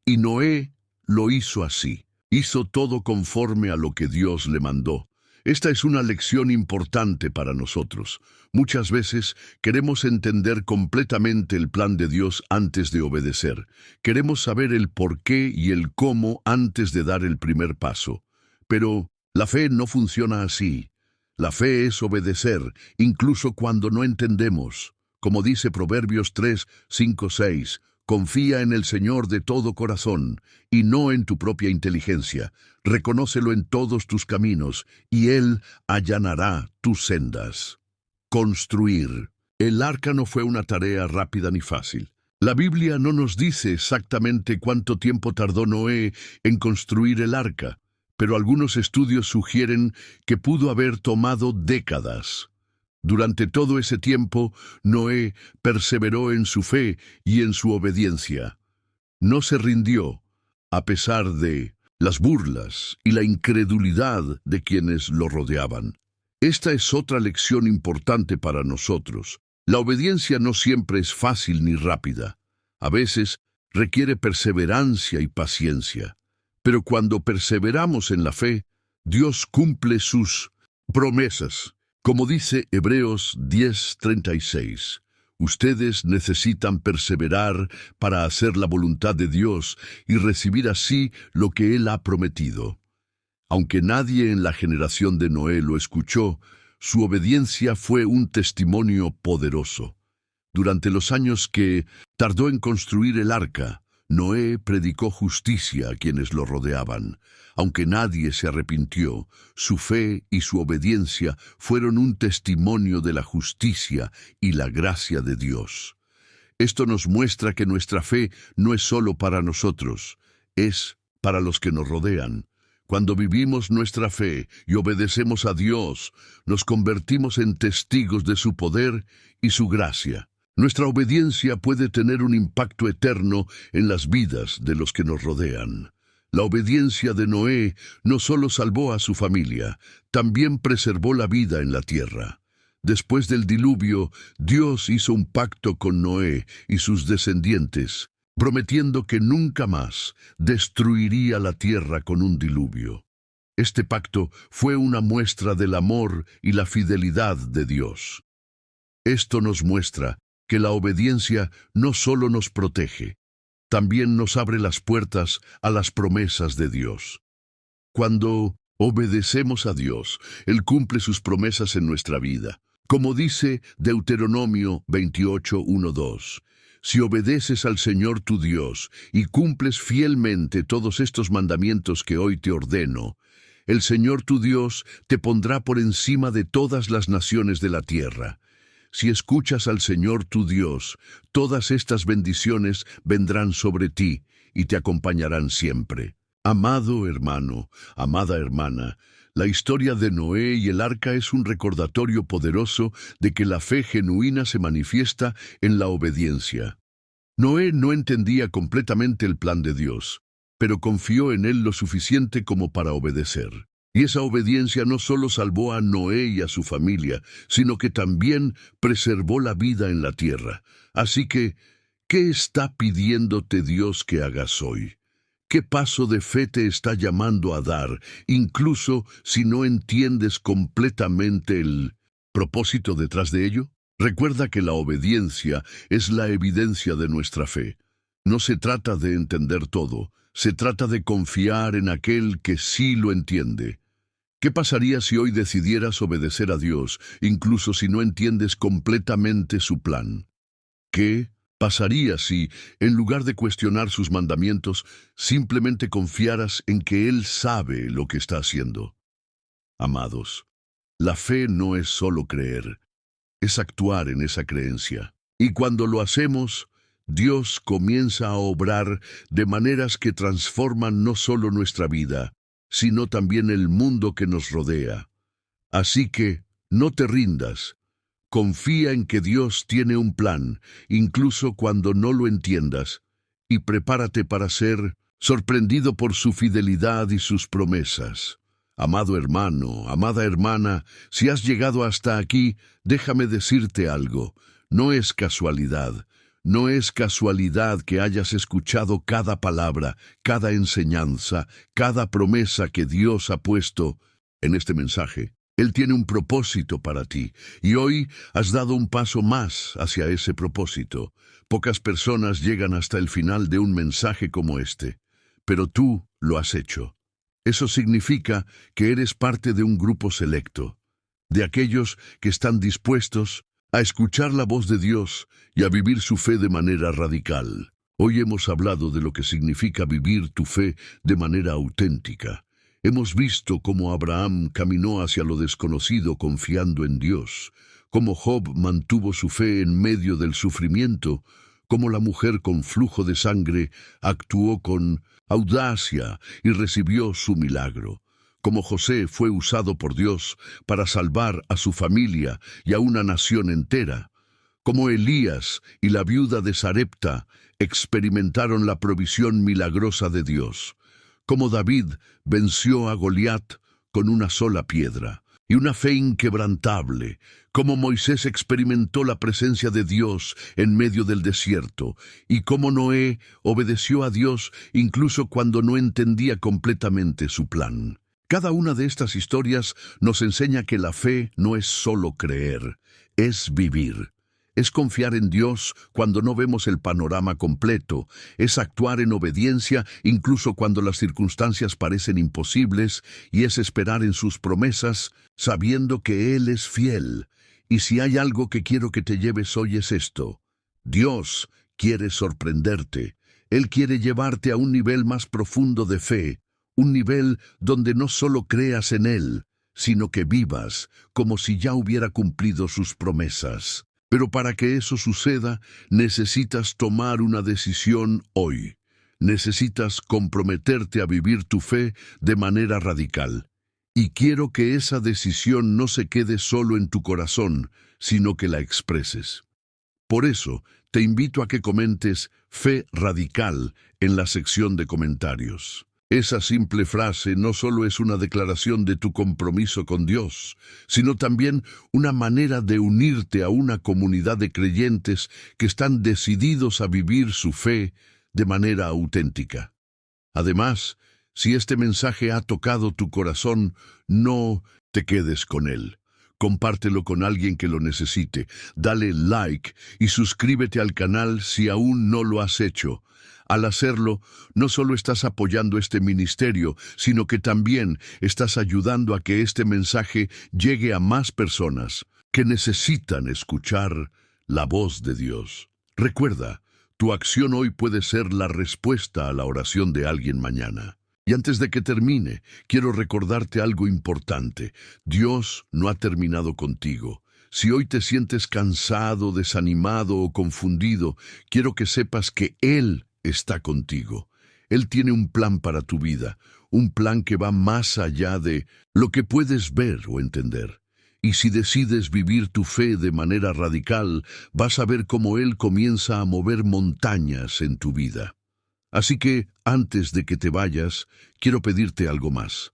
Y Noé lo hizo así. Hizo todo conforme a lo que Dios le mandó. Esta es una lección importante para nosotros. Muchas veces queremos entender completamente el plan de Dios antes de obedecer. Queremos saber el por qué y el cómo antes de dar el primer paso. Pero la fe no funciona así. La fe es obedecer, incluso cuando no entendemos. Como dice Proverbios 3:5-6, confía en el Señor de todo corazón, y no en tu propia inteligencia. Reconócelo en todos tus caminos, y Él allanará tus sendas. Construir. El arca no fue una tarea rápida ni fácil. La Biblia no nos dice exactamente cuánto tiempo tardó Noé en construir el arca, pero algunos estudios sugieren que pudo haber tomado décadas. Durante todo ese tiempo, Noé perseveró en su fe y en su obediencia. No se rindió, a pesar de las burlas y la incredulidad de quienes lo rodeaban. Esta es otra lección importante para nosotros. La obediencia no siempre es fácil ni rápida. A veces requiere perseverancia y paciencia. Pero cuando perseveramos en la fe, Dios cumple sus promesas. Como dice Hebreos 10:36, ustedes necesitan perseverar para hacer la voluntad de Dios y recibir así lo que Él ha prometido. Aunque nadie en la generación de Noé lo escuchó, su obediencia fue un testimonio poderoso. Durante los años que tardó en construir el arca, Noé predicó justicia a quienes lo rodeaban. Aunque nadie se arrepintió, su fe y su obediencia fueron un testimonio de la justicia y la gracia de Dios. Esto nos muestra que nuestra fe no es solo para nosotros, es para los que nos rodean. Cuando vivimos nuestra fe y obedecemos a Dios, nos convertimos en testigos de su poder y su gracia. Nuestra obediencia puede tener un impacto eterno en las vidas de los que nos rodean. La obediencia de Noé no solo salvó a su familia, también preservó la vida en la tierra. Después del diluvio, Dios hizo un pacto con Noé y sus descendientes, prometiendo que nunca más destruiría la tierra con un diluvio. Este pacto fue una muestra del amor y la fidelidad de Dios. Esto nos muestra que la obediencia no solo nos protege, también nos abre las puertas a las promesas de Dios. Cuando obedecemos a Dios, Él cumple sus promesas en nuestra vida. Como dice Deuteronomio 28:1-2, si obedeces al Señor tu Dios y cumples fielmente todos estos mandamientos que hoy te ordeno, el Señor tu Dios te pondrá por encima de todas las naciones de la tierra. si escuchas al Señor tu Dios, todas estas bendiciones vendrán sobre ti y te acompañarán siempre. Amado hermano, amada hermana, la historia de Noé y el arca es un recordatorio poderoso de que la fe genuina se manifiesta en la obediencia. Noé no entendía completamente el plan de Dios, pero confió en él lo suficiente como para obedecer. Y esa obediencia no solo salvó a Noé y a su familia, sino que también preservó la vida en la tierra. Así que, ¿qué está pidiéndote Dios que hagas hoy? ¿Qué paso de fe te está llamando a dar, incluso si no entiendes completamente el propósito detrás de ello? Recuerda que la obediencia es la evidencia de nuestra fe. No se trata de entender todo, se trata de confiar en aquel que sí lo entiende. ¿Qué pasaría si hoy decidieras obedecer a Dios, incluso si no entiendes completamente su plan? ¿Qué pasaría si, en lugar de cuestionar sus mandamientos, simplemente confiaras en que Él sabe lo que está haciendo? Amados, la fe no es solo creer, es actuar en esa creencia. Y cuando lo hacemos, Dios comienza a obrar de maneras que transforman no solo nuestra vida, sino también el mundo que nos rodea. Así que, no te rindas. Confía en que Dios tiene un plan, incluso cuando no lo entiendas, y prepárate para ser sorprendido por su fidelidad y sus promesas. Amado hermano, amada hermana, si has llegado hasta aquí, déjame decirte algo. No es casualidad. No es casualidad que hayas escuchado cada palabra, cada enseñanza, cada promesa que Dios ha puesto en este mensaje. Él tiene un propósito para ti, y hoy has dado un paso más hacia ese propósito. Pocas personas llegan hasta el final de un mensaje como este, pero tú lo has hecho. Eso significa que eres parte de un grupo selecto, de aquellos que están dispuestos a escuchar la voz de Dios y a vivir su fe de manera radical. Hoy hemos hablado de lo que significa vivir tu fe de manera auténtica. Hemos visto cómo Abraham caminó hacia lo desconocido confiando en Dios, cómo Job mantuvo su fe en medio del sufrimiento, cómo la mujer con flujo de sangre actuó con audacia y recibió su milagro, cómo José fue usado por Dios para salvar a su familia y a una nación entera, cómo Elías y la viuda de Sarepta experimentaron la provisión milagrosa de Dios, cómo David venció a Goliat con una sola piedra y una fe inquebrantable, cómo Moisés experimentó la presencia de Dios en medio del desierto, y cómo Noé obedeció a Dios incluso cuando no entendía completamente su plan. Cada una de estas historias nos enseña que la fe no es solo creer, es vivir. Es confiar en Dios cuando no vemos el panorama completo, es actuar en obediencia incluso cuando las circunstancias parecen imposibles, y es esperar en sus promesas sabiendo que Él es fiel. Y si hay algo que quiero que te lleves hoy es esto: Dios quiere sorprenderte. Él quiere llevarte a un nivel más profundo de fe, un nivel donde no solo creas en Él, sino que vivas como si ya hubiera cumplido sus promesas. Pero para que eso suceda, necesitas tomar una decisión hoy. Necesitas comprometerte a vivir tu fe de manera radical. Y quiero que esa decisión no se quede solo en tu corazón, sino que la expreses. Por eso, te invito a que comentes "fe radical" en la sección de comentarios. Esa simple frase no solo es una declaración de tu compromiso con Dios, sino también una manera de unirte a una comunidad de creyentes que están decididos a vivir su fe de manera auténtica. Además, si este mensaje ha tocado tu corazón, no te quedes con él. Compártelo con alguien que lo necesite, dale like y suscríbete al canal si aún no lo has hecho. Al hacerlo, no solo estás apoyando este ministerio, sino que también estás ayudando a que este mensaje llegue a más personas que necesitan escuchar la voz de Dios. Recuerda, tu acción hoy puede ser la respuesta a la oración de alguien mañana. Y antes de que termine, quiero recordarte algo importante. Dios no ha terminado contigo. Si hoy te sientes cansado, desanimado o confundido, quiero que sepas que Él está contigo. Él tiene un plan para tu vida, un plan que va más allá de lo que puedes ver o entender. Y si decides vivir tu fe de manera radical, vas a ver cómo Él comienza a mover montañas en tu vida. Así que, antes de que te vayas, quiero pedirte algo más.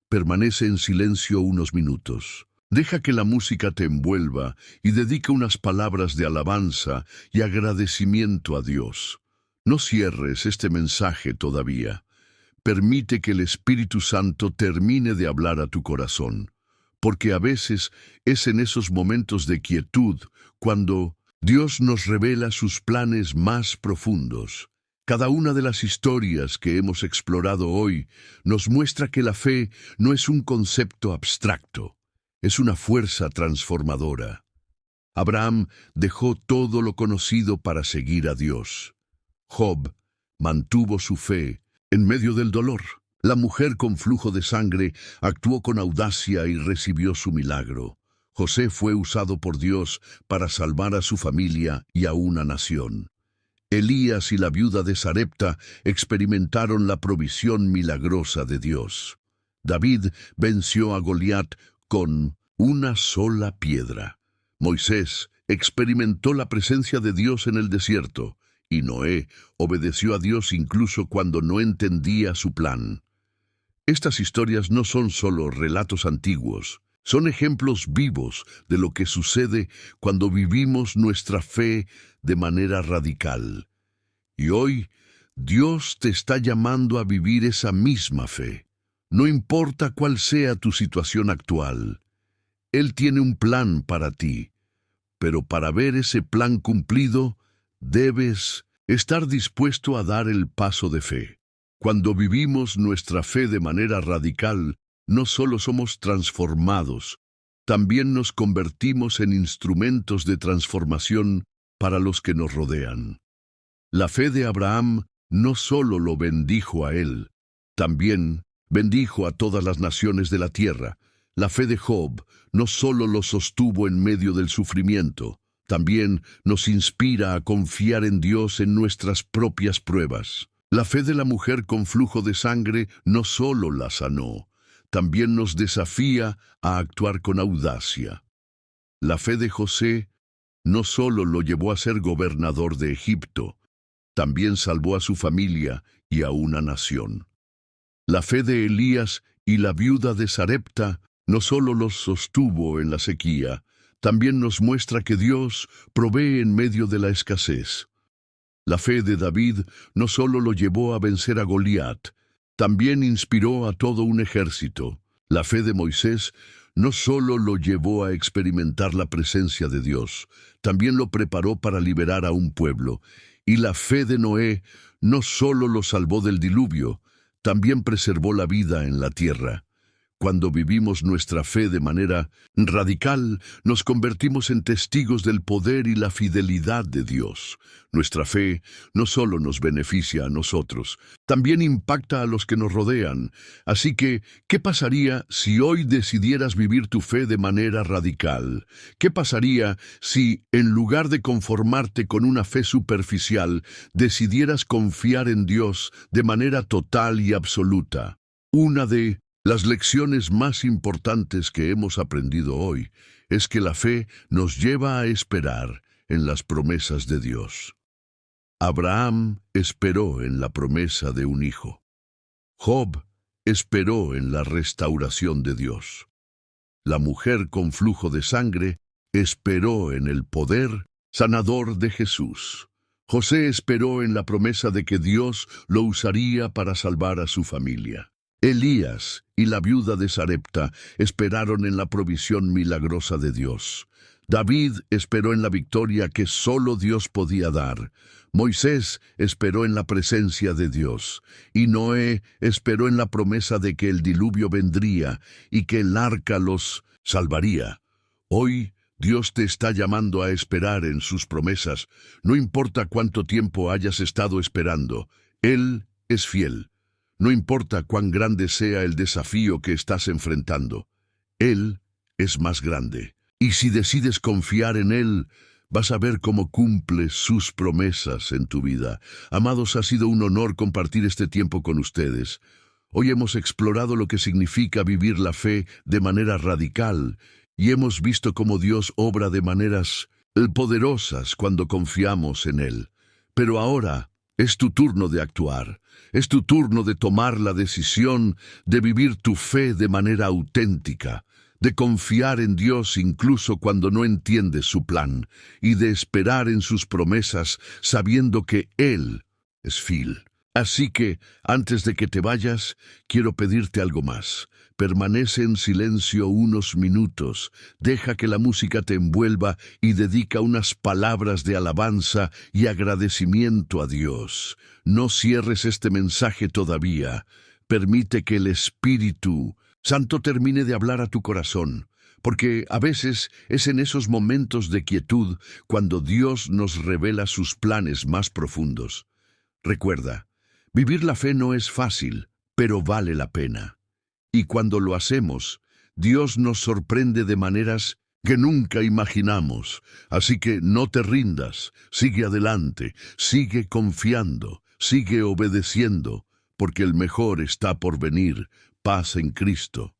Permanece en silencio unos minutos. Deja que la música te envuelva y dedica unas palabras de alabanza y agradecimiento a Dios. No cierres este mensaje todavía. Permite que el Espíritu Santo termine de hablar a tu corazón, porque a veces es en esos momentos de quietud cuando Dios nos revela sus planes más profundos. Cada una de las historias que hemos explorado hoy nos muestra que la fe no es un concepto abstracto, es una fuerza transformadora. Abraham dejó todo lo conocido para seguir a Dios. Job mantuvo su fe en medio del dolor. La mujer con flujo de sangre actuó con audacia y recibió su milagro. José fue usado por Dios para salvar a su familia y a una nación. Elías y la viuda de Sarepta experimentaron la provisión milagrosa de Dios. David venció a Goliat con una sola piedra. Moisés experimentó la presencia de Dios en el desierto, y Noé obedeció a Dios incluso cuando no entendía su plan. Estas historias no son solo relatos antiguos, son ejemplos vivos de lo que sucede cuando vivimos nuestra fe de manera radical. Y hoy, Dios te está llamando a vivir esa misma fe. No importa cuál sea tu situación actual, Él tiene un plan para ti, pero para ver ese plan cumplido, debes estar dispuesto a dar el paso de fe. Cuando vivimos nuestra fe de manera radical, no solo somos transformados, también nos convertimos en instrumentos de transformación para los que nos rodean. La fe de Abraham no solo lo bendijo a él, también bendijo a todas las naciones de la tierra. La fe de Job no solo lo sostuvo en medio del sufrimiento, también nos inspira a confiar en Dios en nuestras propias pruebas. La fe de la mujer con flujo de sangre no solo la sanó, también nos desafía a actuar con audacia. La fe de José no solo lo llevó a ser gobernador de Egipto, también salvó a su familia y a una nación. La fe de Elías y la viuda de Sarepta no solo los sostuvo en la sequía, también nos muestra que Dios provee en medio de la escasez. La fe de David no solo lo llevó a vencer a Goliat, también inspiró a todo un ejército. La fe de Moisés no solo lo llevó a experimentar la presencia de Dios, también lo preparó para liberar a un pueblo. Y la fe de Noé no solo lo salvó del diluvio, también preservó la vida en la tierra. Cuando vivimos nuestra fe de manera radical, nos convertimos en testigos del poder y la fidelidad de Dios. Nuestra fe no solo nos beneficia a nosotros, también impacta a los que nos rodean. Así que, ¿qué pasaría si hoy decidieras vivir tu fe de manera radical? ¿Qué pasaría si, en lugar de conformarte con una fe superficial, decidieras confiar en Dios de manera total y absoluta? Una de las lecciones más importantes que hemos aprendido hoy es que la fe nos lleva a esperar en las promesas de Dios. Abraham esperó en la promesa de un hijo. Job esperó en la restauración de Dios. La mujer con flujo de sangre esperó en el poder sanador de Jesús. José esperó en la promesa de que Dios lo usaría para salvar a su familia. Elías y la viuda de Sarepta esperaron en la provisión milagrosa de Dios. David esperó en la victoria que solo Dios podía dar. Moisés esperó en la presencia de Dios. Y Noé esperó en la promesa de que el diluvio vendría y que el arca los salvaría. Hoy, Dios te está llamando a esperar en sus promesas. No importa cuánto tiempo hayas estado esperando, Él es fiel. No importa cuán grande sea el desafío que estás enfrentando, Él es más grande. Y si decides confiar en Él, vas a ver cómo cumple sus promesas en tu vida. Amados, ha sido un honor compartir este tiempo con ustedes. Hoy hemos explorado lo que significa vivir la fe de manera radical y hemos visto cómo Dios obra de maneras poderosas cuando confiamos en Él. Pero ahora es tu turno de actuar. Es tu turno de tomar la decisión de vivir tu fe de manera auténtica, de confiar en Dios incluso cuando no entiendes su plan, y de esperar en sus promesas sabiendo que Él es fiel. Así que, antes de que te vayas, quiero pedirte algo más. Permanece en silencio unos minutos, deja que la música te envuelva y dedica unas palabras de alabanza y agradecimiento a Dios. No cierres este mensaje todavía. Permite que el Espíritu Santo termine de hablar a tu corazón, porque a veces es en esos momentos de quietud cuando Dios nos revela sus planes más profundos. Recuerda, vivir la fe no es fácil, pero vale la pena. Y cuando lo hacemos, Dios nos sorprende de maneras que nunca imaginamos. Así que no te rindas, sigue adelante, sigue confiando, sigue obedeciendo, porque el mejor está por venir. Paz en Cristo.